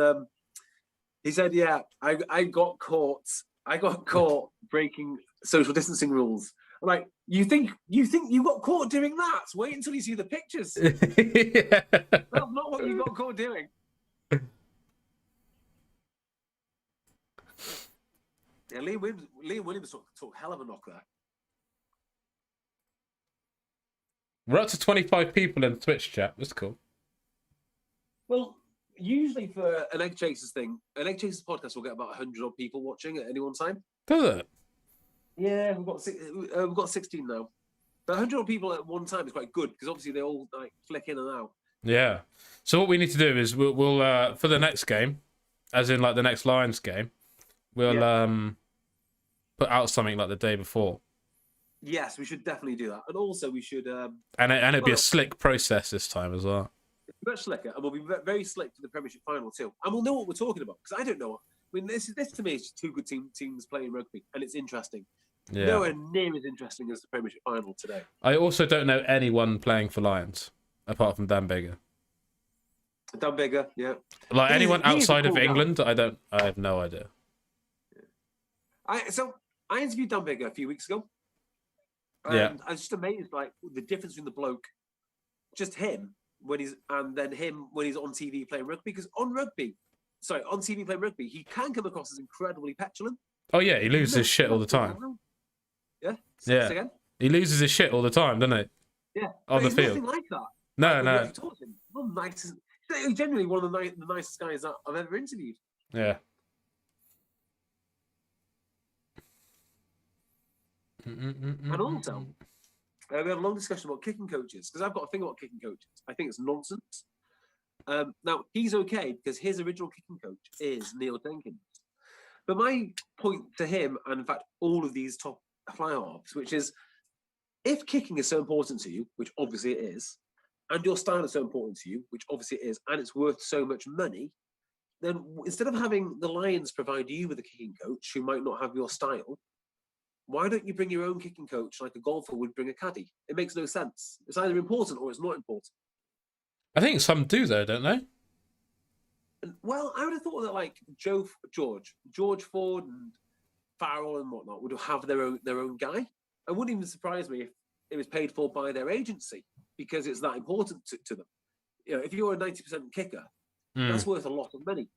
he said, yeah, I got caught breaking social distancing rules. I'm like, you think you got caught doing that? Wait until you see the pictures. Yeah. That's not what you got caught doing. Yeah, Liam Williams took hell of a knock there. We're up to 25 people in the Twitch chat. That's cool. Well, usually for an Egg Chasers thing, an Egg Chasers podcast will get about 100 odd people watching at any one time. Does it? Yeah, we've got 16 now. But 100 odd people at one time is quite good, because obviously they all flick in and out. Yeah. So what we need to do is we'll for the next game, as in the next Lions game, we'll put out something the day before. Yes, we should definitely do that, and also we should. And it'd be a slick process this time as well. Much slicker, and we'll be very slick for the Premiership final too, and we'll know what we're talking about, because I don't know. I mean, this to me is just two good teams playing rugby, and it's interesting. Yeah. Nowhere near as interesting as the Premiership final today. I also don't know anyone playing for Lions apart from Dan Bigger. Dan Bigger, yeah. Anyone outside of England, I have no idea. I interviewed Dan Bigger a few weeks ago. And I was just amazed, the difference between the bloke, just him, when he's on TV playing rugby. Because on TV playing rugby, he can come across as incredibly petulant. Oh yeah, he loses his shit all the time. Yeah. Yeah. Again? He loses his shit all the time, doesn't he? Yeah. On the field. Nothing like that. No. He's genuinely one of the nicest guys that I've ever interviewed. Yeah. And also, we had a long discussion about kicking coaches, because I've got a thing about kicking coaches. I think it's nonsense. Now, he's okay because his original kicking coach is Neil Jenkins. But my point to him, and in fact, all of these top fly halves, which is, if kicking is so important to you, which obviously it is, and your style is so important to you, which obviously it is, and it's worth so much money, then instead of having the Lions provide you with a kicking coach who might not have your style, why don't you bring your own kicking coach like a golfer would bring a caddy? It makes no sense. It's either important or it's not important. I think some do, though, don't they? Well, I would have thought that George Ford and Farrell and whatnot would have their own guy. It wouldn't even surprise me if it was paid for by their agency because it's that important to them. You know, if you're a 90% kicker, that's worth a lot of money.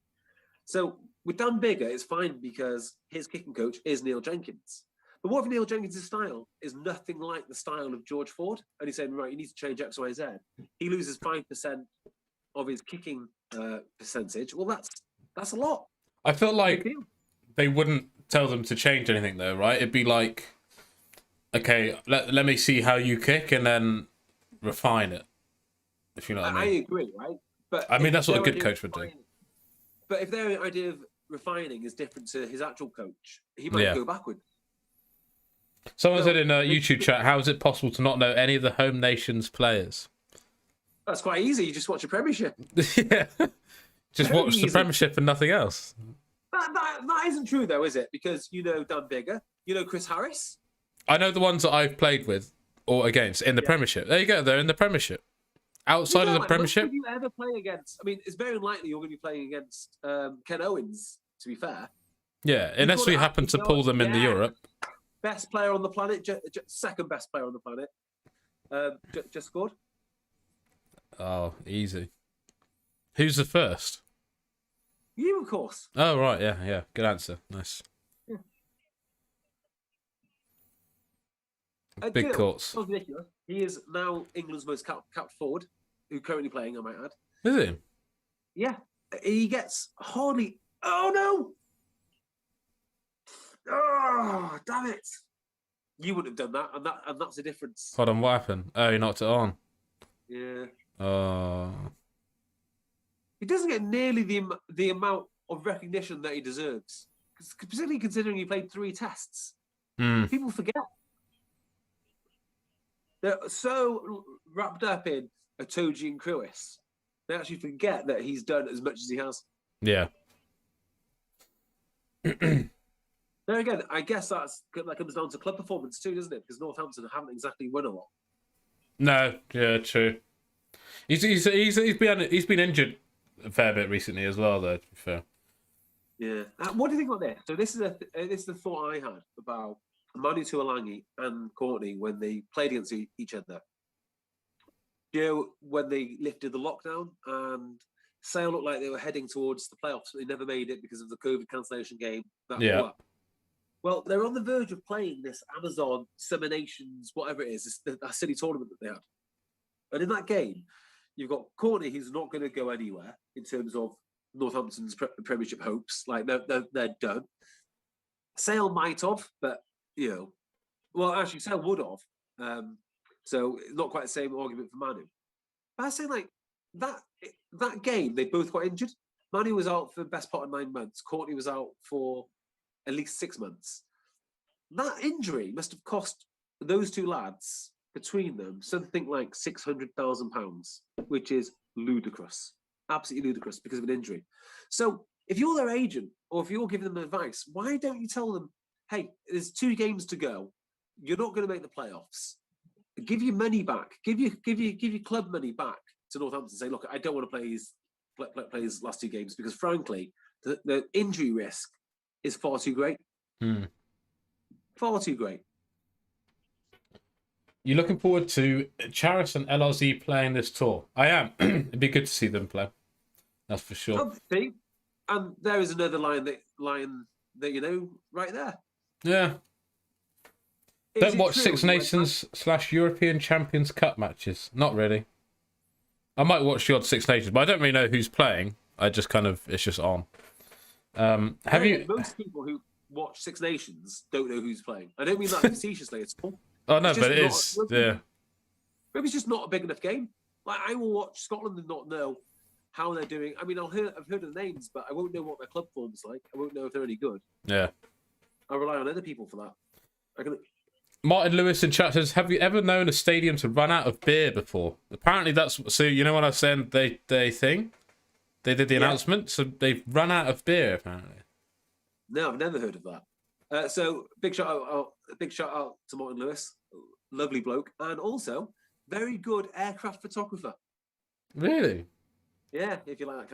So with Dan Biggar, it's fine because his kicking coach is Neil Jenkins. But what if Neil Jenkins' style is nothing like the style of George Ford? And he's saying, right, you need to change X, Y, Z. He loses 5% of his kicking percentage. Well, that's a lot. I feel like they wouldn't tell them to change anything, though, right? It'd be like, okay, let me see how you kick and then refine it, if you know what I mean. I agree, right? But I mean, that's what a good coach would do. But if their idea of refining is different to his actual coach, he might go backwards. Someone said in a YouTube chat, how is it possible to not know any of the home nation's players? That's quite easy. You just watch a Premiership. Yeah. Just watch the Premiership and nothing else. That isn't true, though, is it? Because you know Dan Biggar, you know Chris Harris. I know the ones that I've played with or against in the Premiership. There you go. They're in the Premiership. Outside of the Premiership, who do you ever play against? I mean, it's very unlikely you're going to be playing against Ken Owens. To be fair. Yeah, unless we happen to pull them into Europe. Best player on the planet, second best player on the planet. Just scored. Oh, easy. Who's the first? You, of course. Oh, right, yeah. Good answer. Nice. Yeah. Big courts. He is now England's most capped forward, who's currently playing, I might add. Is he? Yeah. He gets hardly... Oh, no! Oh, damn it! You wouldn't have done that, and that's the difference. Hold on, what happened? Oh, he knocked it on. Yeah. Oh. He doesn't get nearly the amount of recognition that he deserves, particularly considering he played 3 tests. People forget. They're so wrapped up in Itoje and Crewis, they actually forget that he's done as much as he has. Yeah. There again, I guess that comes down to club performance too, doesn't it? Because Northampton haven't exactly won a lot. No, yeah, true. He's been injured a fair bit recently as well, though. To be fair. Yeah. What do you think about this? So this is the thought I had about Manu Tuolangi and Courtney when they played against each other. You know, when they lifted the lockdown and Sale looked like they were heading towards the playoffs, but they never made it because of the COVID cancellation game. Well, they're on the verge of playing this Amazon Summer Nations, whatever it is, that silly tournament that they had. And in that game, you've got Courtney, who's not going to go anywhere in terms of Northampton's Premiership hopes. Like, they're done. Sale might have, but, you know, well, actually, Sale would have. So not quite the same argument for Manu. But I say, like, that game, they both got injured. Manu was out for the best part of 9 months. Courtney was out for at least 6 months. That injury must have cost those two lads, between them, something like £600,000, which is ludicrous. Absolutely ludicrous because of an injury. So if you're their agent or if you're giving them advice, why don't you tell them, hey, there's 2 games to go. You're not going to make the playoffs. Give your money back. Give your club money back to Northampton. Say, look, I don't want to play his last 2 games because, frankly, the injury risk is far too great. Far too great. You're looking forward to Charis and LRZ playing this tour? I am. It'd be good to see them play. That's for sure. And there is another line that you know right there. Yeah. Don't watch Six Nations / European Champions Cup matches. Not really. I might watch the odd Six Nations, but I don't really know who's playing. I just it's just on. Most people who watch Six Nations don't know who's playing. I don't mean that facetiously at all. Oh no, but it is. Yeah. Maybe it's just not a big enough game. Like, I will watch Scotland and not know how they're doing. I mean, I've heard of the names, but I won't know what their club form's like. I won't know if they're any good. Yeah. I rely on other people for that. Martin Lewis in chat says, have you ever known a stadium to run out of beer before? Apparently that's... So, you know what I was saying? They did the announcement, so they've run out of beer, apparently. No, I've never heard of that. So, big shout out to Martin Lewis. Lovely bloke. And also, very good aircraft photographer. Really? Yeah, if you like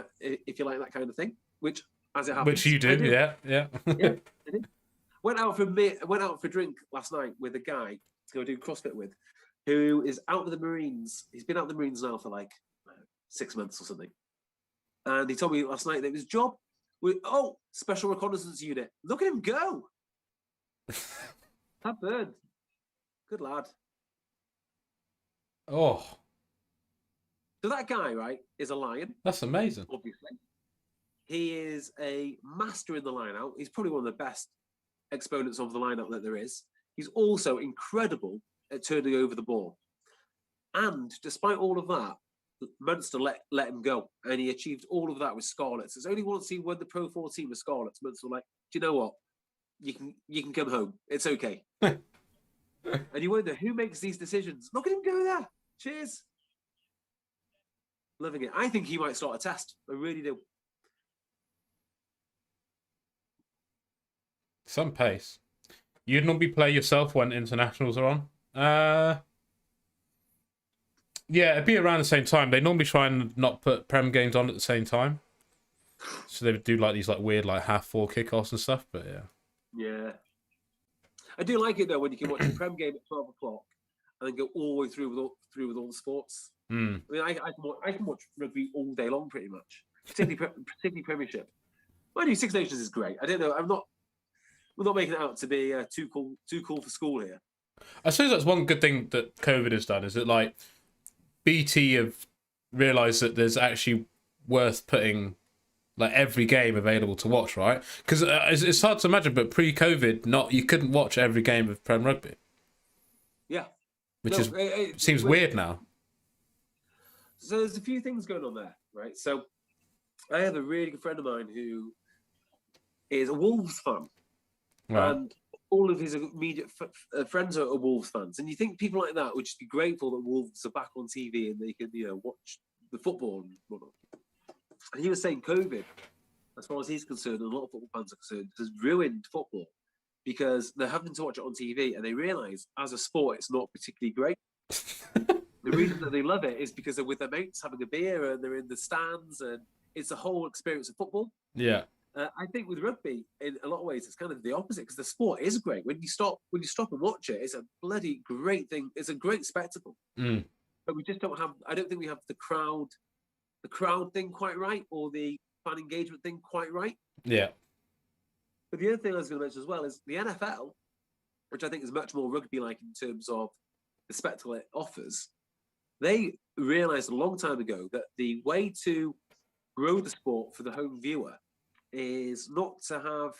that kind of thing, which, as it happens... Which you do, yeah. Yeah, I do. Went out for a drink last night with a guy to go do CrossFit with, who is out with the Marines. He's been out with the Marines now for like 6 months or something. And he told me last night that his job was, Special Reconnaissance Unit. Look at him go. That bird. Good lad. Oh. So that guy, right, is a lion. That's amazing. Obviously. He is a master in the line out. He's probably one of the best exponents of the line out that there is. He's also incredible at turning over the ball. And despite all of that, Munster let him go. And he achieved all of that with Scarlets. It's only once he won the Pro 14 with Scarlets, Munster were like, do you know what? You can come home. It's okay. And you wonder, who makes these decisions? Look at him go there. Cheers. Loving it. I think he might start a test. I really do. Some pace. You'd normally play yourself when internationals are on. Yeah, it'd be around the same time. They normally try and not put Prem games on at the same time. So they would do like these like weird like 4:30 kickoffs and stuff, but yeah. Yeah. I do like it though when you can watch a Prem game at 12 o'clock and then go all the way through with all the sports. Mm. I mean, I can watch rugby all day long pretty much. Particularly Premiership. Mind you, Six Nations is great. I don't know. We're not making it out to be too cool for school here. I suppose that's one good thing that COVID has done, is that like BT have realised that there's actually worth putting like every game available to watch, right? Because it's hard to imagine, but pre-COVID, you couldn't watch every game of Prem Rugby. Yeah, which seems weird now. So there's a few things going on there, right? So I have a really good friend of mine who is a Wolves fan, right. And all of his immediate friends are Wolves fans. And you think people like that would just be grateful that Wolves are back on TV and they can, watch the football and whatnot. And he was saying COVID, as far as he's concerned, and a lot of football fans are concerned, has ruined football because they're having to watch it on TV and they realise as a sport it's not particularly great. The reason that they love it is because they're with their mates having a beer and they're in the stands and it's the whole experience of football. Yeah. I think with rugby, in a lot of ways, it's kind of the opposite because the sport is great. When you stop and watch it, it's a bloody great thing. It's a great spectacle. Mm. But we just don't have. I don't think we have the crowd thing quite right, or the fan engagement thing quite right. Yeah. But the other thing I was going to mention as well is the NFL, which I think is much more rugby-like in terms of the spectacle it offers. They realised a long time ago that the way to grow the sport for the home viewer is not to have,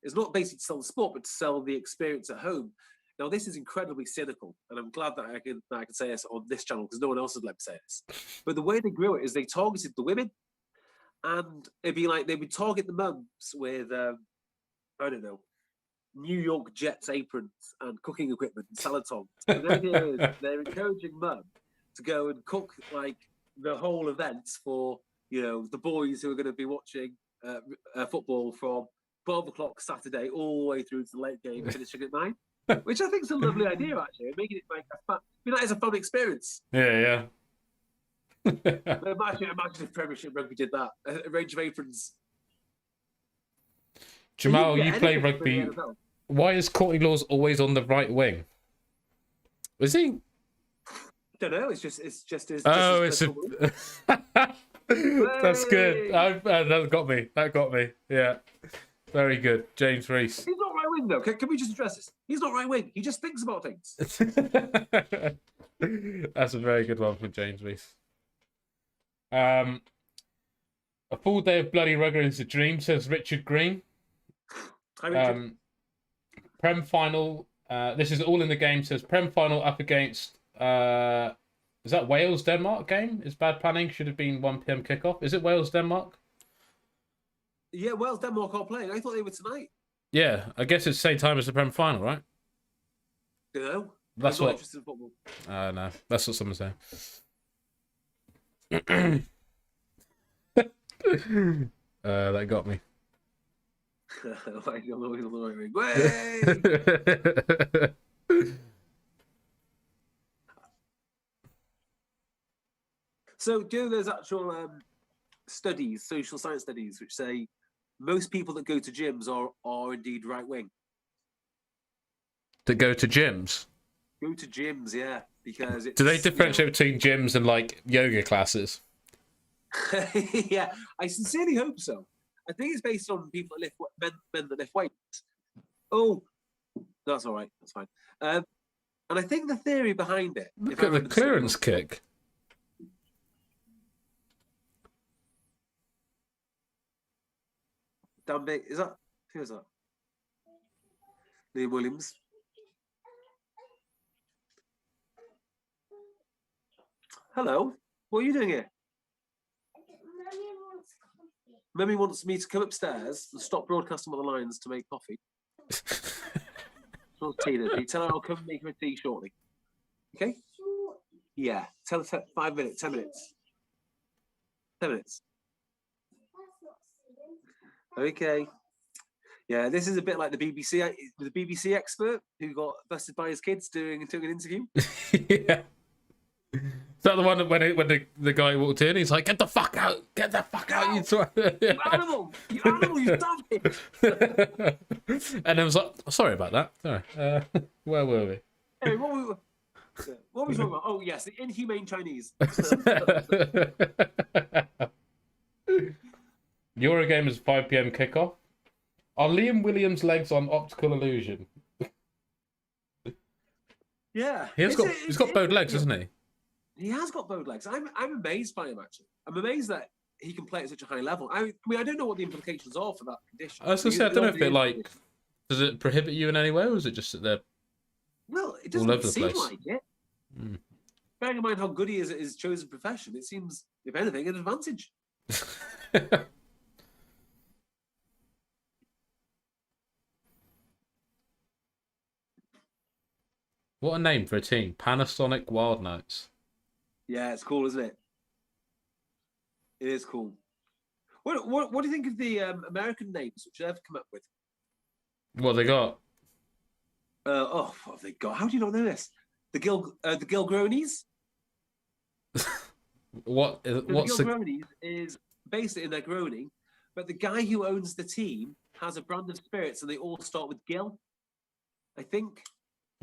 it's not basically to sell the sport, but to sell the experience at home. Now, this is incredibly cynical, and I'm glad that I can say this on this channel because no one else would let me say this. But the way they grew it is they targeted the women, and it'd be like they would target the mums with, I don't know, New York Jets aprons and cooking equipment and salad tongs. And the idea is they're encouraging mum to go and cook like the whole events for the boys who are going to be watching football from 12 o'clock Saturday all the way through to the late game, finishing at 9, which I think is a lovely idea actually, and making it like that is a fun experience. Yeah. Imagine if Premiership Rugby did that, a range of aprons. Jamal, you play rugby. Why is Courtney Laws always on the right wing? Was he? Don't know. It's just his. It's That's good. That got me. Yeah. Very good. James Reese. He's not right wing, though. Can we just address this? He's not right wing. He just thinks about things. That's a very good one from James Reese. A full day of bloody rugby is a dream, says Richard Green. Hi, Richard. Prem final. This is all in the game, says Prem final up against... is that Wales-Denmark game? Is bad planning? Should have been 1 p.m. kickoff. Is it Wales-Denmark? Yeah, Wales-Denmark are playing. I thought they were tonight. Yeah, I guess it's the same time as the Prem final, right? No. That's I'm not what... interested in football. No, that's what someone's saying. That got me. So, there's actual studies, social science studies, which say most people that go to gyms are indeed right wing. that go to gyms. Go to gyms, yeah, because it's. Do they differentiate between gyms and like yoga classes? Yeah, I sincerely hope so. I think it's based on people that lift men that lift weights. Oh, that's all right. That's fine. And I think the theory behind it. Look at the clearance kick. Damn big. Is that? Who is that? Liam Williams. Hello. What are you doing here? Mummy wants me to come upstairs and stop broadcasting on the lines to make coffee. So Tina, tell her I'll come make her a tea shortly. Okay? Yeah. Tell her 5 minutes, 10 minutes. 10 minutes. Okay. Yeah, this is a bit like the BBC expert who got busted by his kids doing an interview. Yeah. Is that the one that when the guy walked in, he's like, "Get the fuck out! Get the fuck out! You animal! You animal! You savage!" And I was like, "Sorry about that. Sorry. Where were we?" Hey, what were we talking about? Oh yes, the inhumane Chinese. Eurogamer's 5 p.m. kickoff. Are Liam Williams' legs on optical illusion? Yeah, He's got bowed legs, hasn't he? He has got bowed legs. I'm amazed by him, actually. I'm amazed that he can play at such a high level. I mean, I don't know what the implications are for that condition. I was going to say, I don't know if it, like, does it prohibit you in any way, or is it just that they're well, it doesn't seem like it. Mm. Bearing in mind how good he is at his chosen profession, it seems, if anything, an advantage. What a name for a team. Panasonic Wild Knights. Yeah, it's cool, isn't it? It is cool. What do you think of the American names which they've come up with? What they got? What have they got? How do you not know this? The Gilgronies? What's the Gilgronies is based in their groaning, but the guy who owns the team has a brand of spirits and they all start with Gil, I think.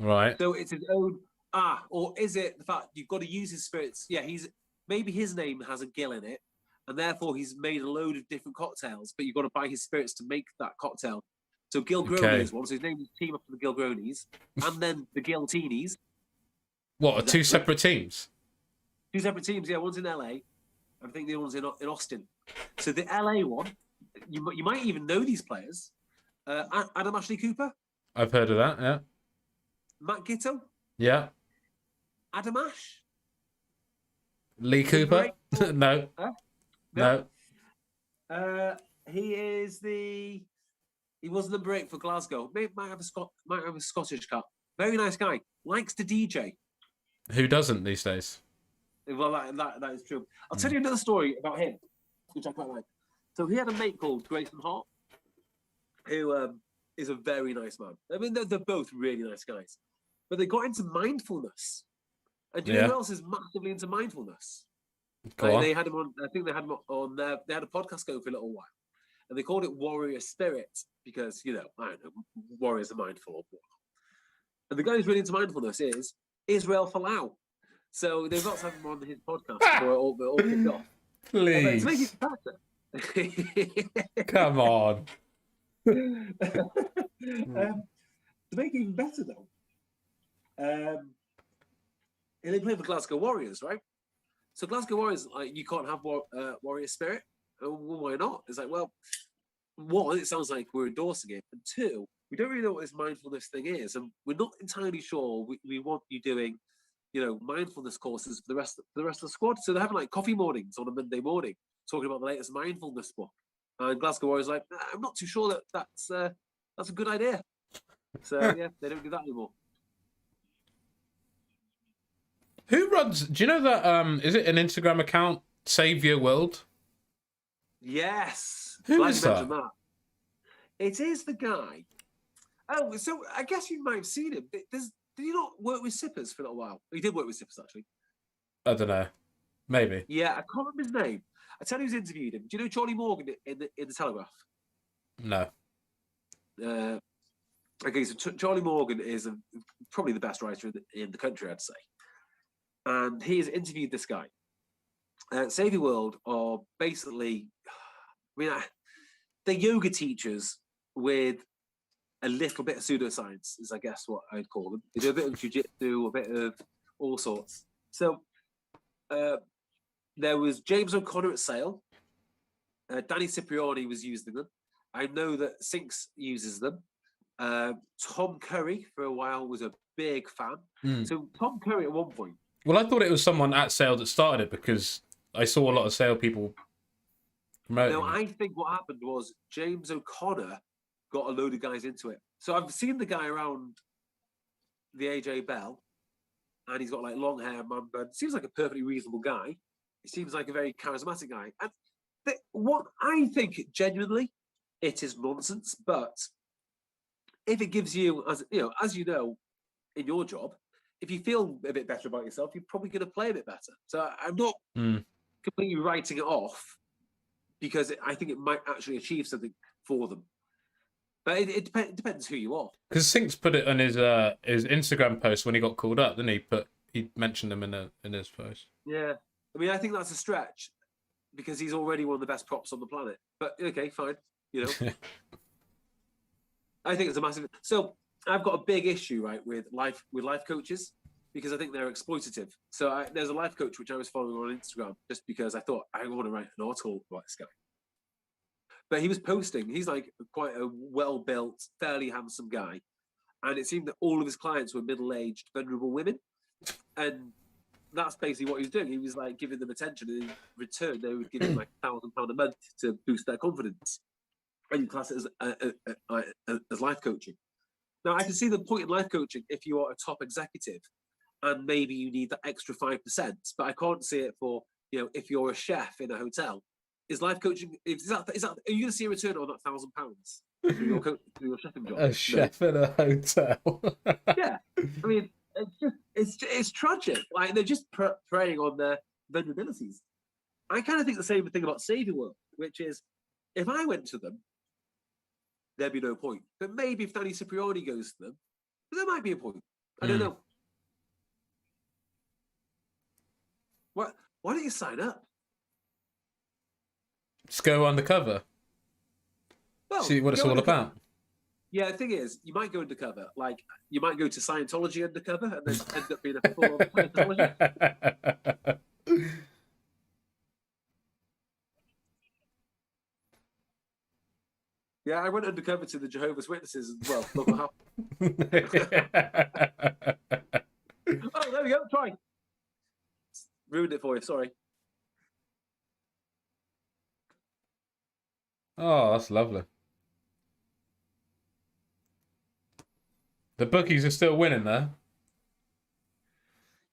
Right. So it's his own or is it the fact you've got to use his spirits? Yeah, maybe his name has a Gil in it, and therefore he's made a load of different cocktails, but you've got to buy his spirits to make that cocktail. So Gilgroni is one, so his name is team up for the Gilgronies, and then the Giltinis. What, are two separate teams? Two separate teams, yeah. One's in LA, I think the other one's in Austin. So the LA one, you might even know these players. Adam Ashley Cooper. I've heard of that, yeah. Matt Gitto. Yeah. Adam Ash. Lee Cooper. No. No. He was number 8 for Glasgow. Might have a Scottish cut. Very nice guy. Likes to DJ. Who doesn't these days? Well, that is true. I'll tell you another story about him, which I quite like. So he had a mate called Grayson Hart, who is a very nice man. I mean, they're both really nice guys. But they got into mindfulness. And do you know who else is massively into mindfulness? They had him on. I think they had him on. They had a podcast going for a little while, and they called it Warrior Spirit because I don't know, warriors are mindful. And the guy who's really into mindfulness is Israel Folau. So they've got to have him on his podcast before it all kicked off. Please. To make it better. Come on. To make it even better, though, and they play for Glasgow Warriors, right? So Glasgow Warriors, like, you can't have warrior spirit. Well, why not? It's like, well, one, it sounds like we're endorsing it, and two, we don't really know what this mindfulness thing is, and we're not entirely sure we want you doing, mindfulness courses for the rest of the squad. So they're having like coffee mornings on a Monday morning, talking about the latest mindfulness book. And Glasgow Warriors like, I'm not too sure that's a good idea. So yeah, they don't do that anymore. Who runs? Do you know that? Is it an Instagram account? Save Your World. Yes. Who is that? It is the guy. Oh, so I guess you might have seen him. Did he not work with Sippers for a little while? He did work with Sippers, actually. I don't know. Maybe. Yeah, I can't remember his name. I tell you who's interviewed him. Do you know Charlie Morgan in the Telegraph? No. Okay, so Charlie Morgan is probably the best writer in the country, I'd say. And he has interviewed this guy. Save Your World are basically, they're yoga teachers with a little bit of pseudoscience, is I guess what I'd call them. They do a bit of jiu-jitsu, a bit of all sorts. So there was James O'Connor at Sale. Danny Cipriani was using them. I know that Sinks uses them. Tom Curry for a while was a big fan. So Tom Curry at one point. Well, I thought it was someone at Sale that started it because I saw a lot of Sale people promoting. No, I think what happened was James O'Connor got a load of guys into it. So I've seen the guy around the AJ Bell, and he's got like long hair, man bun. Seems like a perfectly reasonable guy. He seems like a very charismatic guy. And what I think genuinely, it is nonsense. But if it gives you, as you know, in your job, if you feel a bit better about yourself, you're probably going to play a bit better. So I'm not completely writing it off because I think it might actually achieve something for them. But it depends who you are. Because Sinks put it on his Instagram post when he got called up, didn't he? He mentioned them in his post. Yeah, I mean, I think that's a stretch because he's already one of the best props on the planet. But okay, fine. I think it's a massive. So I've got a big issue, right, with life coaches because I think they're exploitative. So there's a life coach which I was following on Instagram just because I thought I want to write an article about this guy. But he was posting. He's like quite a well-built, fairly handsome guy, and it seemed that all of his clients were middle-aged, vulnerable women, and that's basically what he was doing. He was like giving them attention, and in return, they would give him like £1,000 a month to boost their confidence. And you class it as life coaching. Now, I can see the point in life coaching if you are a top executive, and maybe you need that extra 5%. But I can't see it for if you're a chef in a hotel. Is life coaching? Is that? Are you going to see a return on that £1,000 through your chefing job? A chef in a hotel. Yeah, I mean, it's tragic. Like they're just preying on their vulnerabilities. I kind of think the same thing about Save Your World, which is if I went to them, there'd be no point. But maybe if Danny Cipriani goes to them, there might be a point. I don't know. Why don't you sign up? Just go undercover. Well, see what it's all about. Yeah, the thing is, you might go undercover. Like, you might go to Scientology undercover and then end up being a full-on Scientologist. Yeah, I went undercover to the Jehovah's Witnesses as well. Look what happened. Oh, there we go. Try. Ruined it for you. Sorry. Oh, that's lovely. The bookies are still winning there.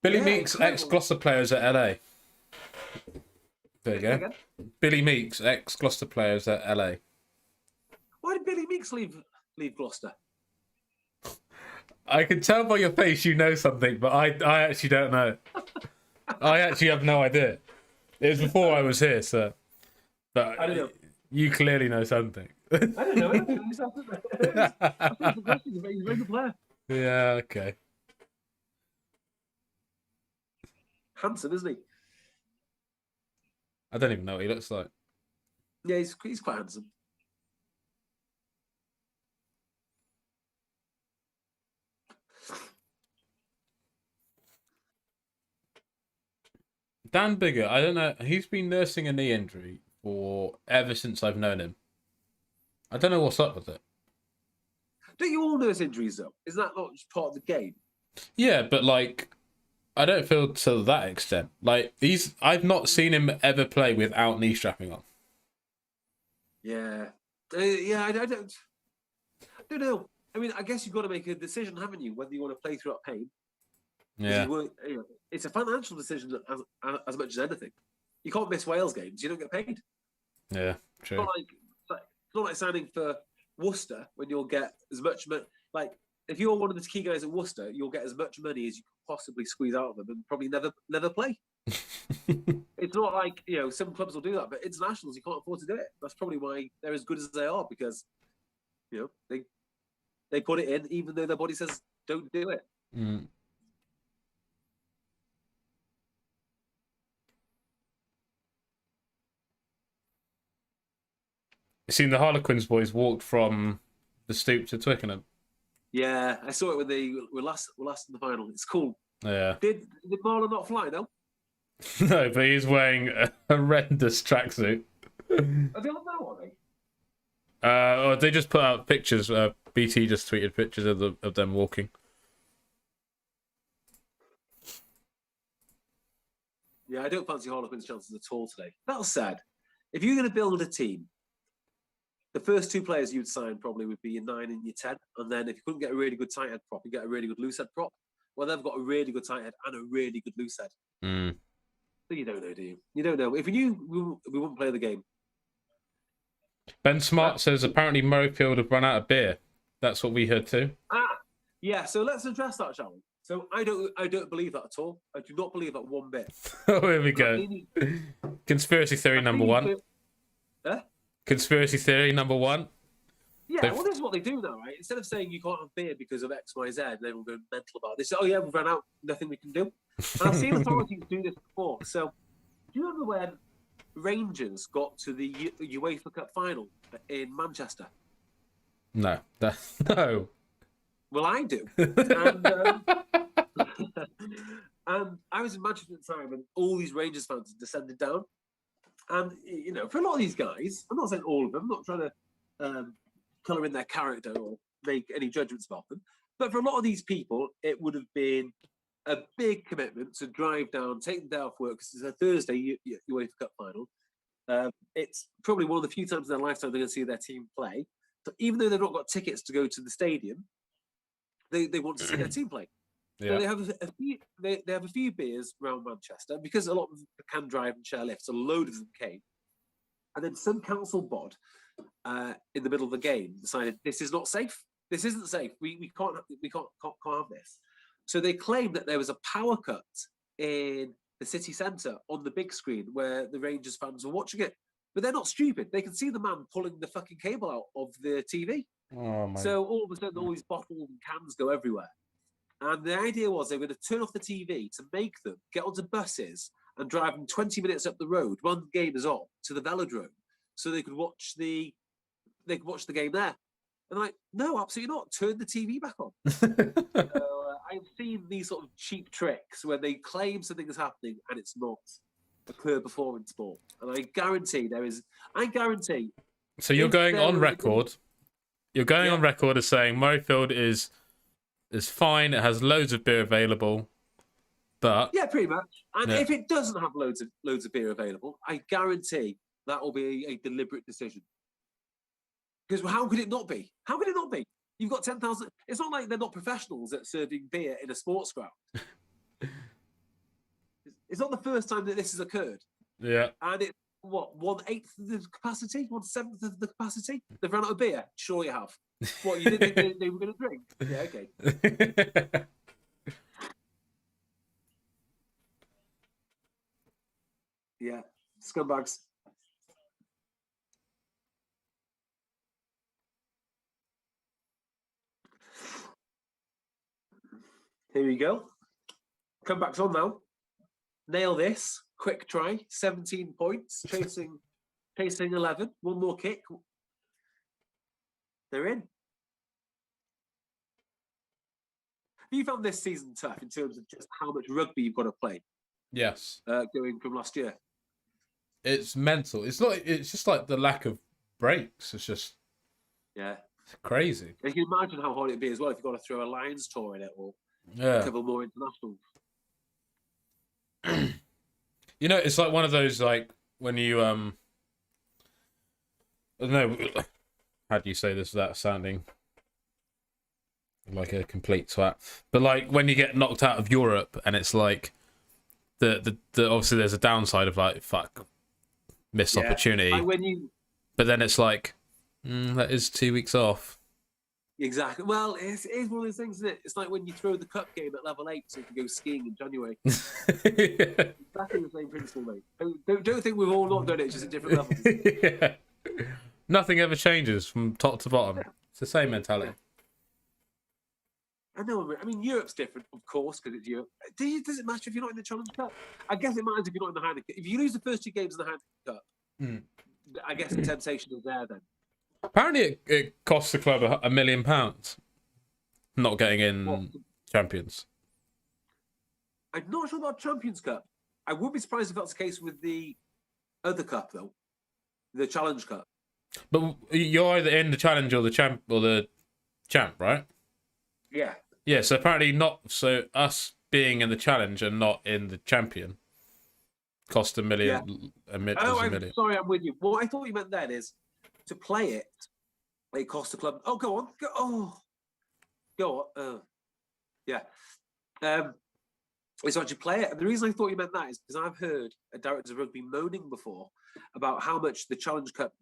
Billy Meeks, ex-Gloucester players at LA. There you go. Billy Meeks, ex-Gloucester players at LA. Why did Billy Meeks leave Gloucester? I can tell by your face you know something, but I actually don't know. I actually have no idea. It was before I was here, so. But I don't know. You clearly know something. I don't know anything. He's a very good player. Yeah, okay. Handsome, isn't he? I don't even know what he looks like. Yeah, he's quite handsome. Dan Bigger, I don't know. He's been nursing a knee injury for ever since I've known him. I don't know what's up with it. Don't you all nurse injuries though? Isn't that not just part of the game? Yeah, but like, I don't feel to that extent. Like I've not seen him ever play without knee strapping on. Yeah, I don't know. I mean, I guess you've got to make a decision, haven't you? Whether you want to play throughout pain. Yeah. It's a financial decision as much as anything. You can't miss Wales games; you don't get paid. Yeah, true. It's not like signing for Worcester when you'll get as much money. Like if you're one of the key guys at Worcester, you'll get as much money as you can possibly squeeze out of them, and probably never play. It's not like some clubs will do that, but internationals you can't afford to do it. That's probably why they're as good as they are because they They put it in, even though their body says don't do it. Mm. You seen the Harlequins boys walked from the Stoop to Twickenham? Yeah, I saw it when they were last in the final. It's cool. Yeah. Did Marlon not fly, though? No, but he's wearing a horrendous tracksuit. Are they on now, are they? Or they just put out pictures. BT just tweeted pictures of them walking. Yeah, I don't fancy Harlequin's chances at all today. That was sad. If you're going to build a team, the first 2 players you'd sign probably would be your 9 and your 10. And then if you couldn't get a really good tight head prop, you get a really good loose head prop. Well, they've got a really good tight head and a really good loose head. Mm. So you don't know, do you? You don't know. If we knew, we wouldn't play the game. Ben Smart says apparently Murrayfield have run out of beer. That's what we heard too. Yeah. So let's address that, shall we? So I don't believe that at all. I do not believe that one bit. Oh, here we go. Conspiracy theory number 1. Conspiracy theory number 1. Yeah, well, this is what they do now, right? Instead of saying you can't have beer because of X, Y, Z, they will go mental about this. Oh yeah, we've run out. Nothing we can do. And I've seen authorities do this before. So do you remember when Rangers got to the UEFA Cup final in Manchester? No. No. Well, I do. And, and I was in Manchester at the time, and all these Rangers fans had descended down. And, you know, for a lot of these guys, I'm not saying all of them, I'm not trying to colour in their character or make any judgments about them, but for a lot of these people, it would have been a big commitment to drive down, take the day off work, because it's a Thursday UEFA Cup final. It's probably one of the few times in their lifetime they're going to see their team play. So even though they've not got tickets to go to the stadium, they want to see their team play. Yeah. So they have a few beers around Manchester, because a lot of them can drive and share lifts. A load of them came, and then some council bod in the middle of the game decided this is not safe. This isn't safe. We can't have this. So they claimed that there was a power cut in the city centre on the big screen where the Rangers fans were watching it. But they're not stupid. They can see the man pulling the fucking cable out of the TV. Oh, my. So all of a sudden, all these bottles and cans go everywhere. And the idea was they were going to turn off the TV to make them get onto buses and drive them 20 minutes up the road when the game is on to the velodrome, so they could watch the game there. And I'm like, no, absolutely not. Turn the TV back on. So, I've seen these sort of cheap tricks where they claim something is happening and it's not occur before in sport. And I guarantee there is. So you're going on record. You're going on record as saying Murrayfield is fine. It has loads of beer available, but yeah, pretty much. And if it doesn't have loads of beer available, I guarantee that will be a deliberate decision. Because how could it not be? How could it not be? You've got 10,000. It's not like they're not professionals at serving beer in a sports ground. It's not the first time that this has occurred. Yeah. And it's what, 1/8 of the capacity, 1/7 of the capacity. They've run out of beer. Sure, you have. What, you didn't think they were going to drink? Yeah, okay. Yeah, scumbags. Here we go. Comebacks on now. Nail this. Quick try. 17 points. Chasing 11. One more kick. They're in. Have you found this season tough in terms of just how much rugby you've got to play? Yes. Going from last year. It's mental. It's just like the lack of breaks. It's just it's crazy. You can imagine how hard it'd be as well if you've got to throw a Lions tour in it or a couple more internationals. You know, it's like one of those, like, when you, I don't know, how do you say this without sounding like a complete twat? But, like, when you get knocked out of Europe and it's like, the obviously there's a downside of, like, fuck, missed opportunity. Like when you... But then it's like, that is 2 weeks off. Exactly. Well, it's one of those things, isn't it? It's like when you throw the cup game at level 8 so you can go skiing in January. Exactly the same principle, mate. Don't think we've all not done it, just at different levels. Yeah. Nothing ever changes from top to bottom. It's the same mentality. I know. I mean, Europe's different, of course, because it's Europe. Does it matter if you're not in the Challenge Cup? I guess it matters if you're not in the Heineken. If you lose the first 2 games in the Heineken Cup, I guess the temptation is there then. Apparently, it costs the club £1 million not getting in What? Champions. I'm not sure about Champions Cup. I would be surprised if that's the case with the other cup, though, the Challenge Cup. But you're either in the Challenge or the champ, right? Yeah. Yeah. So apparently not. So us being in the Challenge and not in the Champion cost $1 million. Yeah. Sorry, I'm with you. What I thought you meant then is to play it. It costs the club. Oh, go on. Go on. Yeah. So actually play it. And the reason I thought you meant that is because I've heard directors of rugby moaning before about how much the Challenge Cup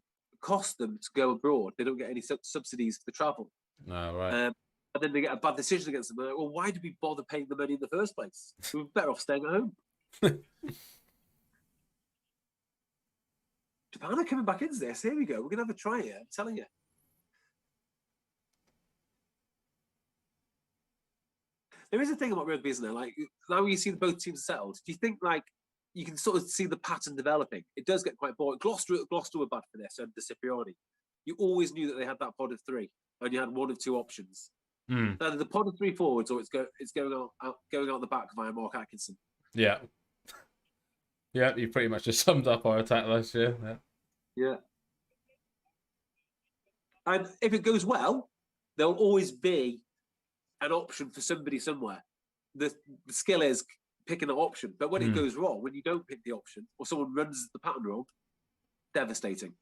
cost them to go abroad. They don't get any subsidies for the travel. No, right. And then they get a bad decision against them. They're like, well, why did we bother paying the money in the first place? We were better off staying at home. Japan are coming back into this. Here we go. We're going to have a try here. I'm telling you. There is a thing about rugby, isn't there? Like, now you see both teams settled. Do you think, like, you can sort of see the pattern developing? It does get quite boring. Gloucester were bad for this, under Cipriani. You always knew that they had that pod of 3, and you had 1 of 2 options. Either the pod of 3 forwards, or it's going out the back via Mark Atkinson. Yeah. Yeah, you pretty much just summed up our attack last year. Yeah. And if it goes well, there'll always be an option for somebody somewhere. The skill is picking an option. But when it goes wrong, when you don't pick the option, or someone runs the pattern wrong, devastating.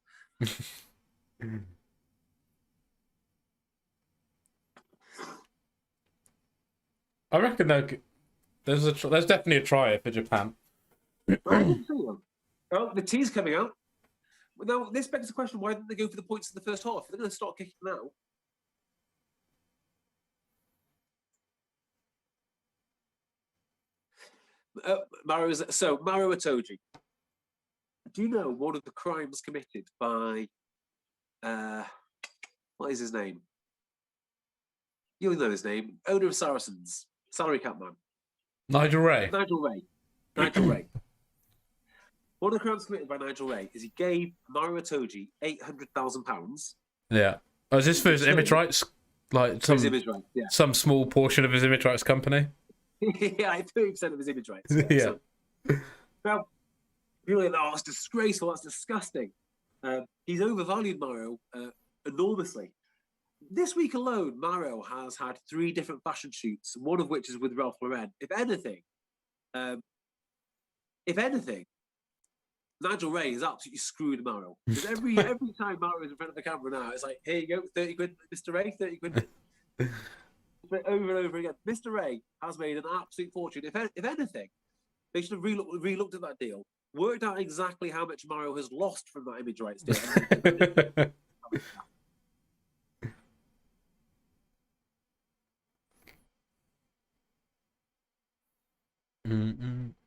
I reckon there's definitely a try for Japan. Oh, the tea's coming out. Now, this begs the question, why didn't they go for the points in the first half? They're going to start kicking now. Maro Itoje. Do you know one of the crimes committed by what is his name? You'll know his name. Owner of Saracens, salary cap man. Nigel Ray. One of the crimes committed by Nigel Ray is he gave Maro Itoje £800,000. Yeah. Oh, is this for his image rights? Like some image rights, yeah. Some small portion of his image rights company? Yeah, 30% of his image rights. Yeah. So, now, people are like, oh, that's disgraceful, that's disgusting. He's overvalued Maro enormously. This week alone, Maro has had 3 different fashion shoots, one of which is with Ralph Lauren. If anything, Nigel Ray is absolutely screwed Maro. Because every time Maro is in front of the camera now, it's like, here you go, 30 quid, Mr. Ray, 30 quid. Over and over again. Mr. Ray has made an absolute fortune. If anything, they should have re-looked at that deal, worked out exactly how much Maro has lost from that image rights deal.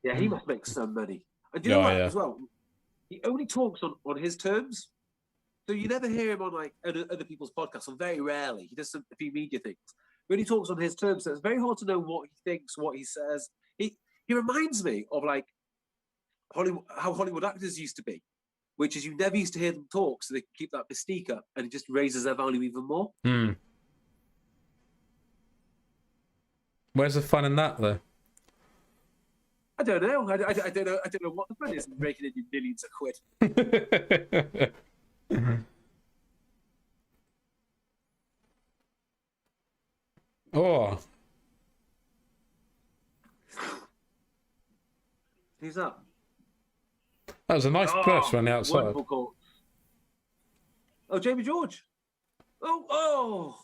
Yeah, he must make some money. And do you know what as well? He only talks on his terms. So you never hear him on like other people's podcasts, or very rarely. He does a few media things. But he talks on his terms, so it's very hard to know what he thinks, what he says. He reminds me of like how Hollywood actors used to be, which is you never used to hear them talk, so they can keep that mystique up, and it just raises their value even more. Where's the fun in that, though? I don't know. I don't know what the fun is in raking in millions of quid. Oh. Who's that? That was a nice burst around the outside. Oh, Jamie George. Oh.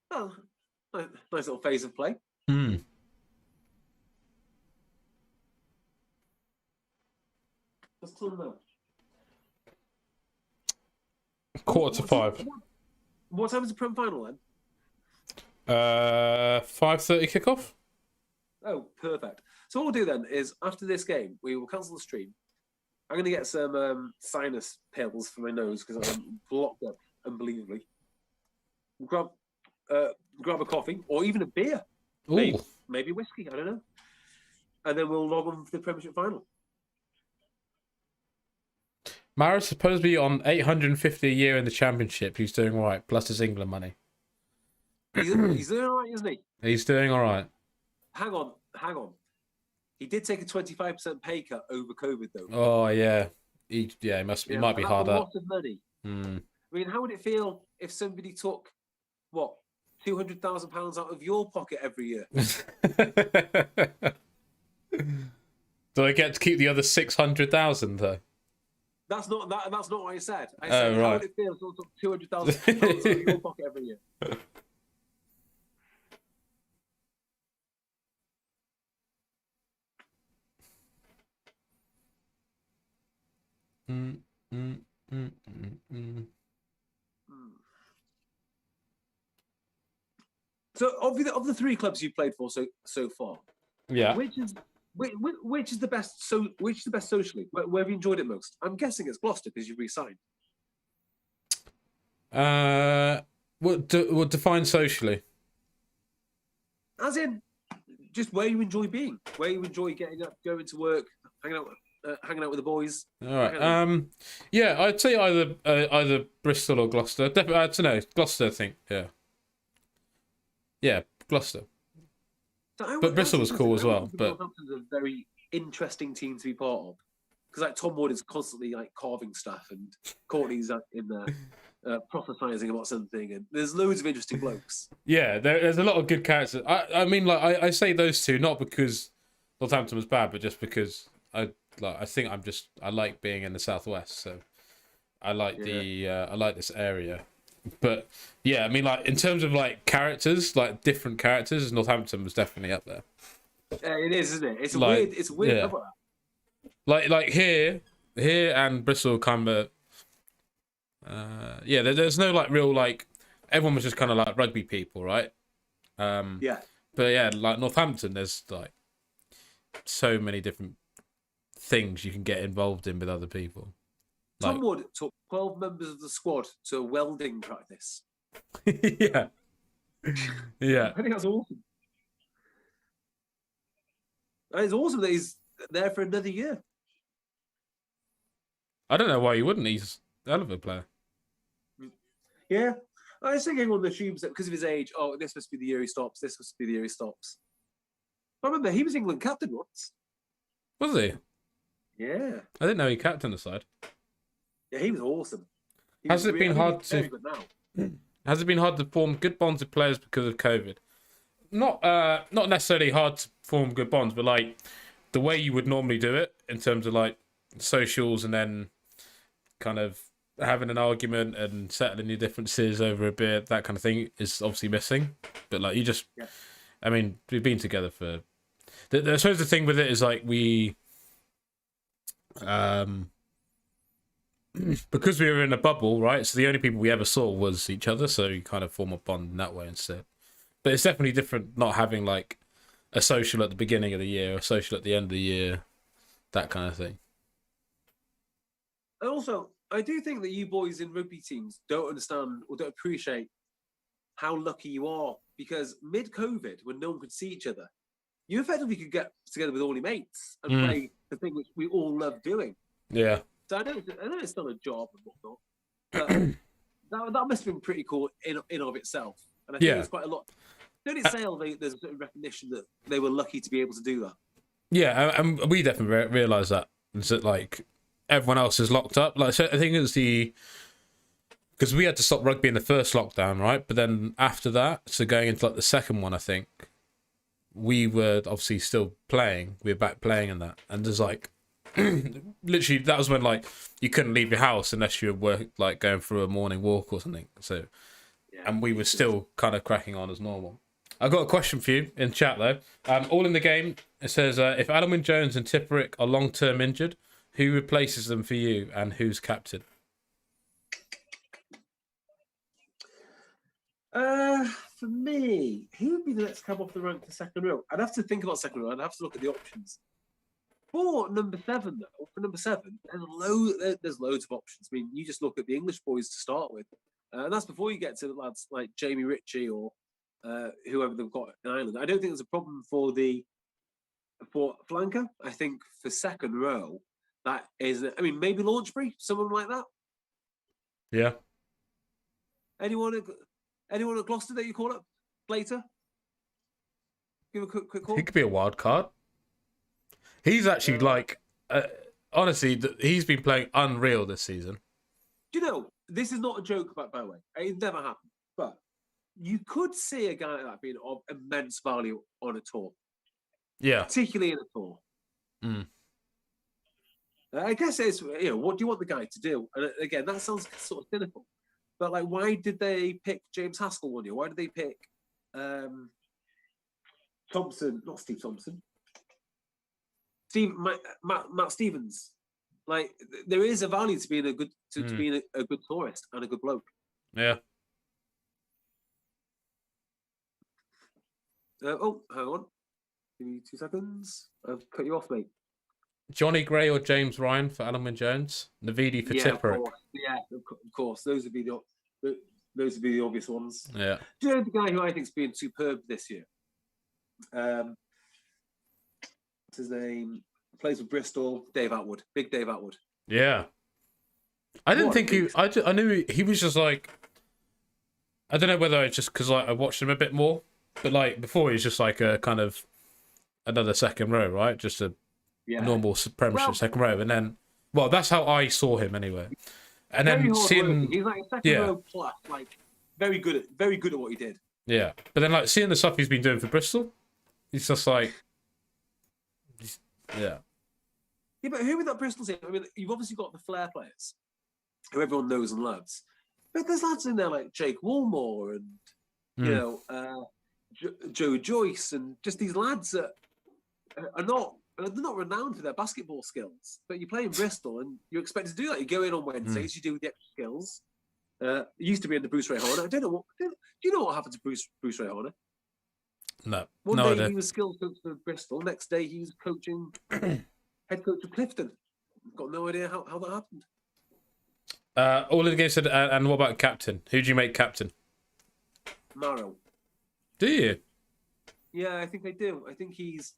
Oh, nice little phase of play. Let's turn them out. 4:45. What time is the Prem final then? 5:30 kickoff. Oh, perfect. So what we'll do then is after this game, we will cancel the stream. I'm going to get some sinus pills for my nose because I'm blocked up unbelievably. Grab a coffee or even a beer, maybe whiskey. I don't know. And then we'll log on for the Premiership final. Mara's supposed to be on 850 a year in the Championship. He's doing all right, plus his England money. He's doing all right, isn't he? He's doing all right. Hang on. He did take a 25% pay cut over COVID, though. Oh yeah, he might be hard up. A lot of money. I mean, how would it feel if somebody took what £200,000 out of your pocket every year? Do I get to keep the other 600,000 though? That's not what I said. I said, right. How would it feel if someone took £200,000 out of your pocket every year? So, of the three clubs you played for so far, yeah, which is the best? So, which is the best socially? Where have you enjoyed it most? I'm guessing it's Gloucester because you re-signed. What define socially? As in, just where you enjoy being, where you enjoy getting up, going to work, hanging out with the boys. All right. Yeah, I'd say either Bristol or Gloucester. Definitely, I don't know. Gloucester, I think. Yeah, Gloucester. But Bristol was cool as well. But Northampton's a very interesting team to be part of because like Tom Wood is constantly like carving stuff and Courtney's in there prophesying about something, and there's loads of interesting blokes. Yeah, there's a lot of good characters. I mean, like I say those two not because Northampton was bad, but just because I think I like being in the southwest, so I like I like this area. But yeah, I mean, like in terms of like characters, like different characters, Northampton was definitely up there. It is, isn't it? It's like, a weird cover. Like here and Bristol kind of there's no like real like everyone was just kind of like rugby people, right? Yeah. But yeah, like Northampton, there's like so many different things you can get involved in with other people. Tom Wood took 12 members of the squad to a welding practice. Yeah. I think that's awesome. And it's awesome that he's there for another year. I don't know why he wouldn't. He's a hell of a player. Yeah. I think everyone assumes that because of his age, this must be the year he stops, this must be the year he stops. I remember he was England captain once. Was he? Yeah. I didn't know he captained the side. Yeah, he was awesome. Has it been hard to form good bonds with players because of COVID? Not necessarily hard to form good bonds, but like the way you would normally do it in terms of like socials and then kind of having an argument and settling your differences over a beer, that kind of thing is obviously missing. But like I mean, we've been together for. I suppose the thing with it is like we. Because we were in a bubble, right? So the only people we ever saw was each other, so you kind of form a bond in that way instead. But it's definitely different not having like a social at the beginning of the year, a social at the end of the year, that kind of thing. And also, I do think that you boys in rugby teams don't understand or don't appreciate how lucky you are because mid-COVID, when no one could see each other, you effectively could get together with all your mates and play the thing which we all love doing. Yeah. So I know it's still a job and whatnot, but that must have been pretty cool in of itself. And I think there's quite a lot. Don't it say there's a certain recognition that they were lucky to be able to do that? Yeah, and we definitely realise that. Is that like everyone else is locked up? Like, so I think it was because we had to stop rugby in the first lockdown, right? But then after that, so going into like the second one, I think we were obviously still playing. We were back playing in that, and there's like. Literally, that was when like you couldn't leave your house unless you were like going for a morning walk or something. So, and we were still kind of cracking on as normal. I've got a question for you in chat though. All in the game. It says if Alan Jones and Tipperick are long-term injured, who replaces them for you and who's captain? for me, who would be the next cab off the rank for second row? I'd have to think about second row. I'd have to look at the options. For number 7, though, there's loads of options. I mean, you just look at the English boys to start with. And that's before you get to the lads like Jamie Ritchie or whoever they've got in Ireland. I don't think there's a problem for flanker. I think for second row, that is, I mean, maybe Launchbury, someone like that. Yeah. Anyone at Gloucester that you call up later? Give a quick call. He could be a wild card. He's actually honestly, he's been playing unreal this season. Do you know, this is not a joke, by the way. It never happened. But you could see a guy like that being of immense value on a tour. Yeah. Particularly in a tour. Mm. I guess it's, what do you want the guy to do? And again, that sounds sort of cynical. But, like, why did they pick James Haskell one year? Why did they pick Thompson? Not Steve Thompson. Matt Stevens. Like, there is a value to being a good being a good tourist and a good bloke. Yeah. Hang on. Give me 2 seconds. I've cut you off, mate. Johnny Gray or James Ryan for Alan Jones. Navidi for Tipper. Of course. Those would be the obvious ones. Yeah. Do you know the guy who I think's been superb this year? What's his name? Plays with Bristol. Dave Atwood. Big Dave Atwood. Yeah. I didn't think he... I knew he was just like... I don't know whether it's just because I watched him a bit more, but like before he was just like a kind of another second row, right? Just a normal Premiership second row. And then, well, that's how I saw him anyway. And then seeing... He's like a second row plus, like very good at what he did. Yeah. But then like seeing the stuff he's been doing for Bristol, he's just like... Yeah. Yeah, but who with that Bristol team? I mean, you've obviously got the flair players, who everyone knows and loves. But there's lads in there like Jake Woolmore and Joe Joyce and just these lads that are not renowned for their basketball skills. But you play in Bristol and you're expected to do that. You go in on Wednesdays, you do the extra skills. It used to be under Bruce Ray Horner. I don't know do you know what happened to Bruce Ray Horner? No. One day he was skills coach for Bristol. Next day he was coaching head coach of Clifton. Got no idea how that happened. All of the games said, and what about captain? Who do you make captain? Morrow. Do you? Yeah, I think I do. I think he's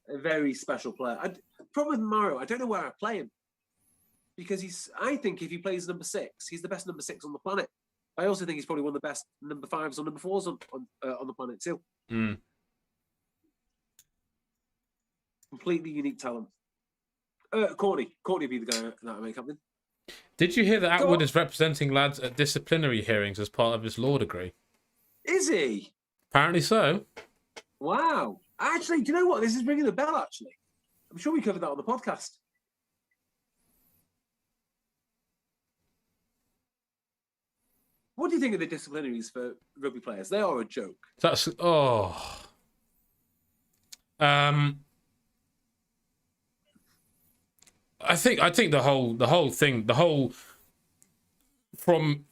a very special player. Problem with Morrow, I don't know where I play him. Because I think if he plays number 6, he's the best number 6 on the planet. I also think he's probably one of the best number 5s or number 4s on the planet too. Mm. Completely unique talent. Courtney would be the guy that I make captain. Did you hear that Atwood is representing lads at disciplinary hearings as part of his law degree? Is he? Apparently so. Wow. Actually, do you know what? This is ringing a bell, actually. I'm sure we covered that on the podcast. What do you think of the disciplinaries for rugby players? They are a joke. That's... Oh... I think the whole thing, from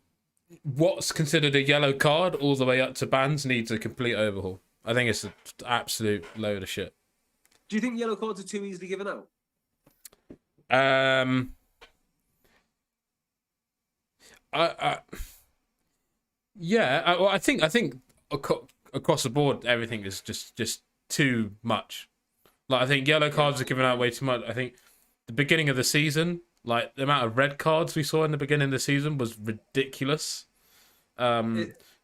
what's considered a yellow card all the way up to bans needs a complete overhaul. I think it's an absolute load of shit. Do you think yellow cards are too easily given out? I think across the board everything is just too much. Like I think yellow cards are given out way too much. I think the beginning of the season, like the amount of red cards we saw in the beginning of the season was ridiculous.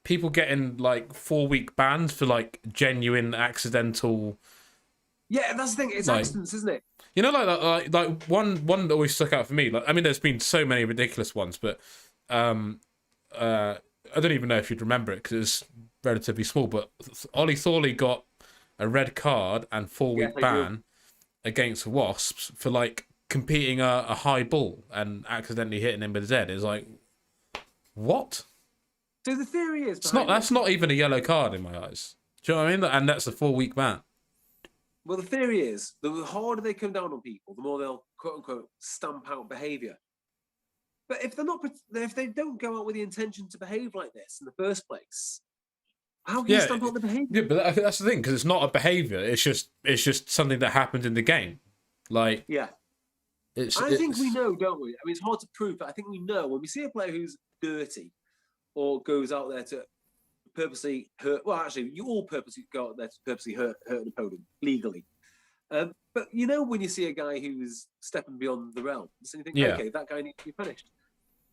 People getting like 4-week bans for like genuine accidental. Yeah, that's the thing. It's accidents, isn't it? You know, like one that always stuck out for me. Like, I mean, there's been so many ridiculous ones, but I don't even know if you'd remember it because it's relatively small. But Ollie Thorley got a red card and 4-week ban against Wasps for like competing a high ball and accidentally hitting him with his head. It's like, what? So the theory is that's not even a yellow card in my eyes. Do you know what I mean? And that's a 4-week ban. Well, the theory is the harder they come down on people, the more they'll quote unquote stamp out behaviour. But if they don't go out with the intention to behave like this in the first place, How can you stamp out the behaviour? Yeah, but I think that's the thing, because it's not a behaviour. It's just something that happened in the game. Like, yeah. I think we know, don't we? I mean, it's hard to prove, but I think we know when we see a player who's dirty or goes out there to purposely hurt. Well, actually, you all purposely go out there to purposely hurt an opponent legally. But you know when you see a guy who's stepping beyond the realm, so you think, okay, that guy needs to be punished.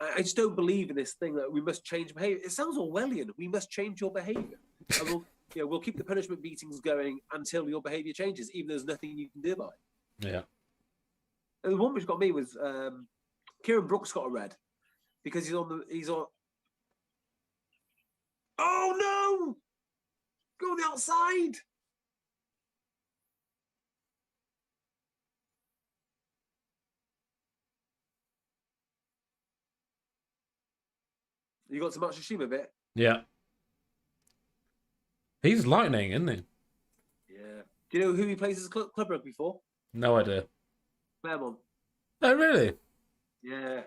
I just don't believe in this thing that we must change behaviour. It sounds Orwellian. We must change your behaviour. And we'll keep the punishment beatings going until your behaviour changes, even though there's nothing you can do about it. Yeah. And the one which got me was Kieran Brooks got a red because he's on. Oh no! Go on the outside. You got to Matsushima a bit? Yeah. He's lightning, isn't he? Yeah. Do you know who he plays as club rugby for? No idea. Claremont. Oh, really? Yeah.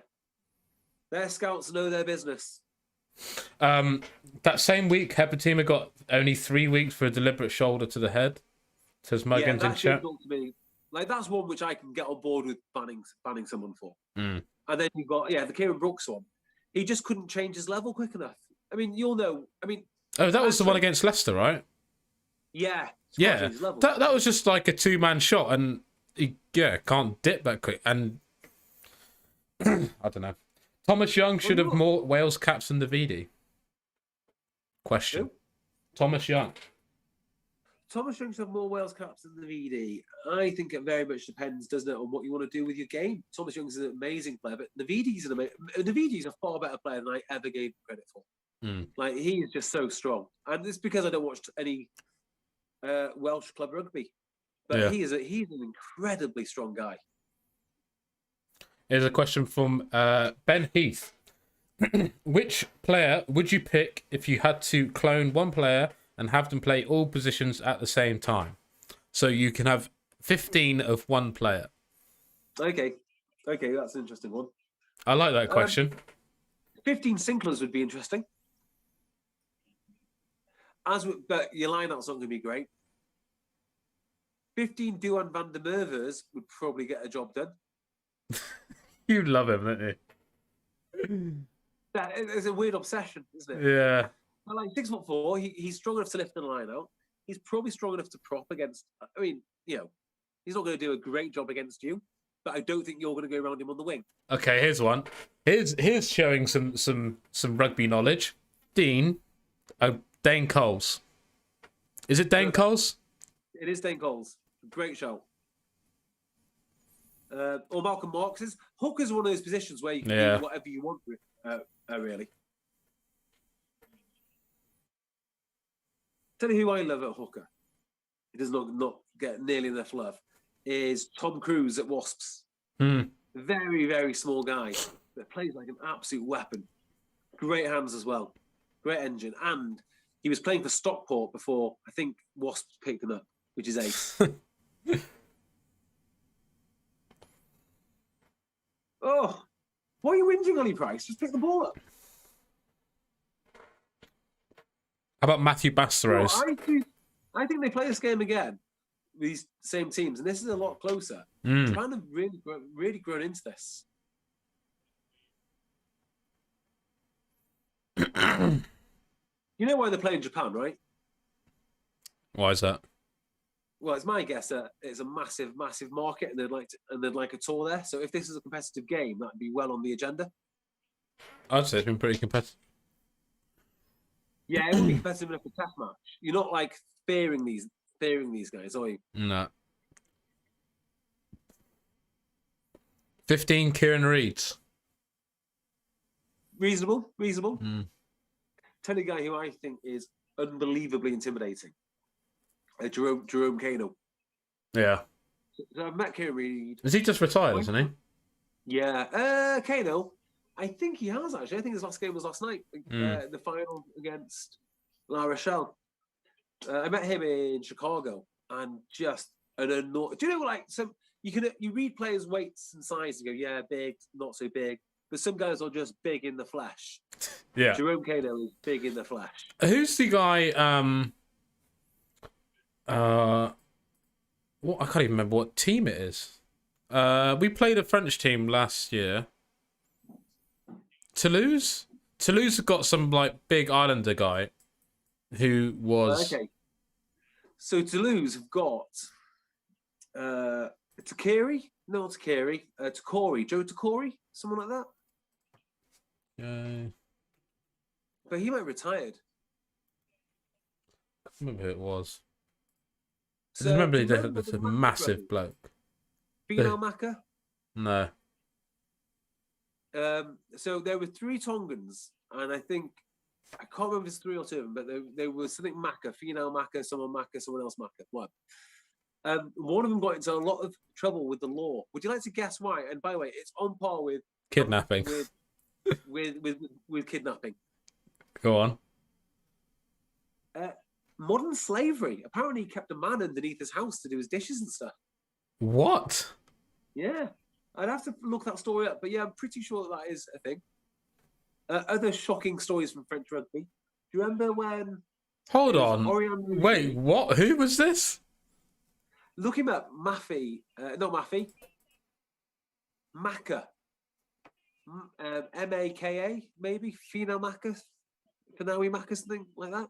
Their scouts know their business. That same week, Hepatima got only 3 weeks for a deliberate shoulder to the head. Says Muggins in chat. To me. Like, that's one which I can get on board with banning someone for. Mm. And then you've got, the Kieran Brooks one. He just couldn't change his level quick enough. I mean, you'll know. I mean, oh, that was the one against Leicester, right? Yeah. Yeah. That was just like a 2-man shot, and he can't dip that quick. And I don't know. Thomas Young should have more Wales caps than the VD. Question. Who? Thomas Young. Thomas Young should have more Wales caps than the VD. I think it very much depends, doesn't it, on what you want to do with your game. Thomas Young's an amazing player, but Navidi's a far better player than I ever gave him credit for. Mm. Like, he is just so strong. And it's because I don't watch any Welsh club rugby. But he's an incredibly strong guy. Here's a question from Ben Heath. Which player would you pick if you had to clone one player and have them play all positions at the same time? So you can have 15 of one player. Okay, that's an interesting one. I like that question. 15 Sinklers would be interesting. But your lineout's not going to be great. 15 Duan van der Merwers would probably get a job done. You love him, don't you? It's a weird obsession, isn't it? Yeah. But like 6'4", he's strong enough to lift the line out. He's probably strong enough to prop against. I mean, he's not going to do a great job against you, but I don't think you're going to go around him on the wing. Okay, here's one. Here's showing some rugby knowledge. Dane Coles. Is it Dane Coles? It is Dane Coles. Great show. Or Malcolm Marx's. Hooker's one of those positions where you can do whatever you want, really. Tell you who I love at hooker. He does not get nearly enough love. Is Tom Cruise at Wasps. Very, very small guy that plays like an absolute weapon. Great hands as well. Great engine. And he was playing for Stockport before I think Wasps picked him up, which is ace. Oh, why are you whinging, Ollie Price? Just pick the ball up. How about Matthew Bastaros? I think they play this game again, these same teams, and this is a lot closer. Japan have really grown into this. You know why they're playing Japan, right? Why is that? Well, it's my guess that it's a massive, massive market, and they'd like a tour there. So if this is a competitive game, that'd be well on the agenda. I'd say it's been pretty competitive. Yeah, it would be competitive enough for test match. You're not like fearing these guys, are you? No. 15 Kieran Reeds. Reasonable. Tell you a guy who I think is unbelievably intimidating. Jerome Kano. Yeah. So I've met Kieran Reid. Is he just retired, isn't he? Yeah. Kano, I think he has actually. I think his last game was last night. The final against La Rochelle. I met him in Chicago, and just an enormous. Do you know, like, so you read players' weights and size and go, yeah, big, not so big. but some guys are just big in the flesh. Yeah. Jerome Kano is big in the flesh. Who's the guy? What I can't even remember what team it is. We played a French team last year. Toulouse. Toulouse have got some like big Islander guy, who was Okay. So Toulouse have got Takiri, no Takiri, Takori, Joe Takori, someone like that. But he might have retired. I can't remember who it was. I So, just remember do you he remember was the a Maka massive brothers? bloke. Finau Maka. No. So there were 3 Tongans, and I can't remember if it's 3 or 2 of them, but there was something Maka, Finau Maka, someone else Maka. One. One of them got into a lot of trouble with the law. Would you like to guess why? And by the way, it's on par with Kidnapping. with kidnapping. Go on. Modern slavery. Apparently, he kept a man underneath his house to do his dishes and stuff. What? Yeah, I'd have to look that story up, but yeah, I'm pretty sure that is a thing. Other shocking stories from French rugby. Do you remember when? Hold on. Orion Wait, what? Who was this? Look him up. Not Maffy. Maka. Maka, maybe? Finau Maka? Finawi Maka, something like that?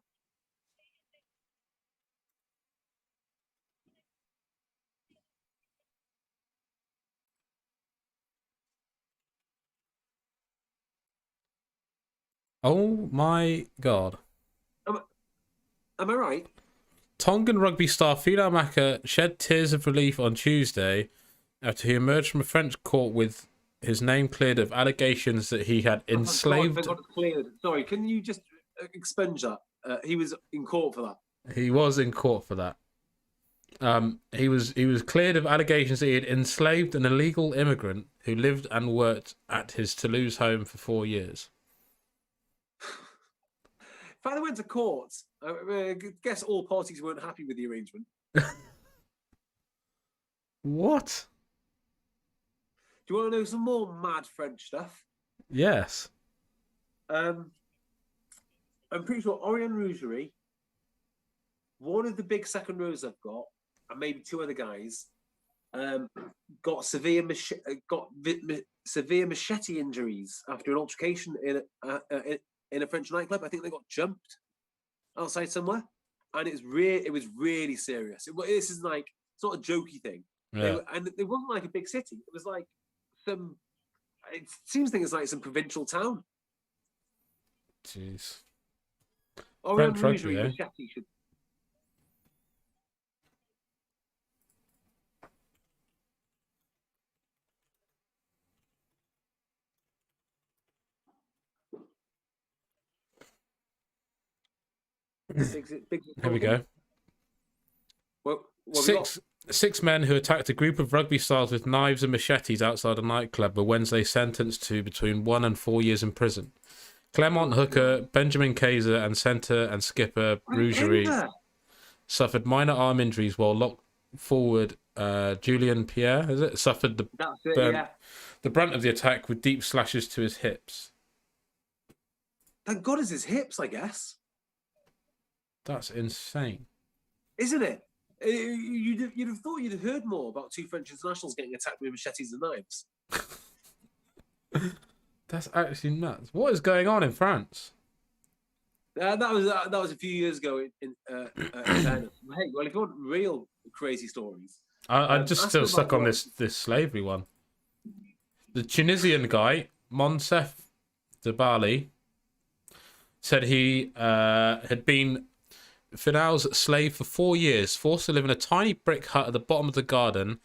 Oh my god. Am I right? Tongan rugby star Finau Maka shed tears of relief on Tuesday after he emerged from a French court with his name cleared of allegations that he had enslaved. Thank God it's cleared. Sorry, can you just expunge that? He was in court for that. He was in court for that. He was cleared of allegations that he had enslaved an illegal immigrant who lived and worked at his Toulouse home for 4 years. If I went to court, I guess all parties weren't happy with the arrangement. What? Do you want to know some more mad French stuff? Yes. I'm pretty sure Orion Rougerie, one of the big second rows I've got, and maybe 2 other guys, got severe machete injuries after an altercation in a French nightclub. I think they got jumped outside somewhere, and it was really serious. This is like, it's not a jokey thing. Yeah. And it wasn't like a big city. It was like it seems like it's like some provincial town. Jeez. Orion French rugby, Rougerie eh? machete should. Here we go. Six men who attacked a group of rugby stars with knives and machetes outside a nightclub were Wednesday sentenced to between 1 and 4 years in prison. Clement hooker Benjamin Kaiser and centre and skipper Rougerie suffered minor arm injuries, while lock forward Julien Pierre suffered the brunt of the attack with deep slashes to his hips. Thank God it's his hips, I guess. That's insane. Isn't it? You'd have thought you'd have heard more about 2 French internationals getting attacked with machetes and knives. That's actually nuts. What is going on in France? That was a few years ago in China. Hey, well, if you want real crazy stories, I'm just still stuck on this slavery one. The Tunisian guy, Monsef Debali, said he had been Finau's slave for 4 years, forced to live in a tiny brick hut at the bottom of the garden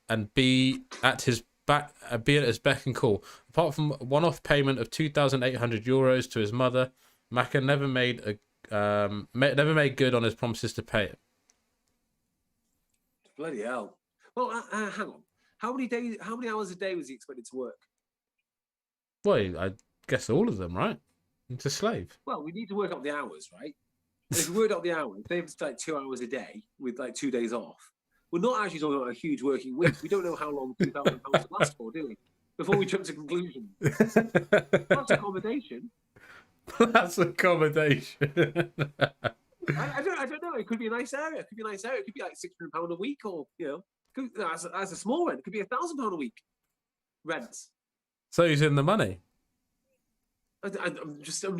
and be at his beck and call. Apart from one-off payment of €2,800 to his mother, Maka never made good on his promises to pay it. Bloody hell! Well, hang on. How many hours a day was he expected to work? Well, I guess all of them, right? It's a slave. Well, we need to work out the hours, right? And if we work out the hours, say it's like 2 hours a day with like 2 days off. We're not actually talking about a huge working week. We don't know how long £2,000 will last for, do we? before we jump to conclusion. That's accommodation. That's accommodation. I don't know. It could be a nice area. It could be like £600 a week, or as a small rent, it could be £1,000 a week rent. So he's in the money. I'm just saying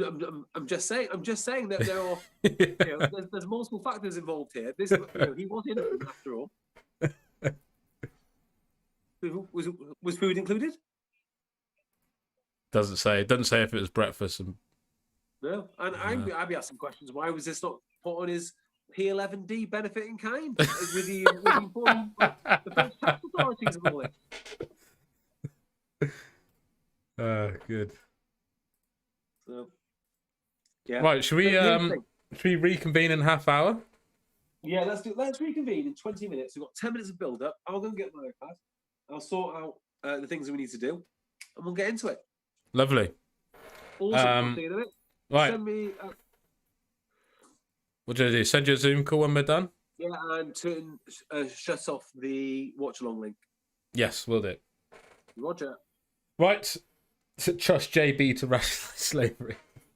that there are there's multiple factors involved here. This he was innocent after all. Was food included? Doesn't say if it was breakfast. No, and I'd be asking questions. Why was this not put on his P11D benefit in kind with the French tax authorities and all this? Good. So, yeah. Right, should we reconvene in half hour? Yeah, let's reconvene in 20 minutes. We've got 10 minutes of build up. I'll go and get my iPad. I'll sort out the things that we need to do, and we'll get into it. Lovely. Awesome. I'll see you in a bit. Right. Send me. What do I do? Send you a Zoom call when we're done? Yeah, and shut off the watch along link. Yes, we'll do. Roger. Right. Trust JB to rationalise slavery.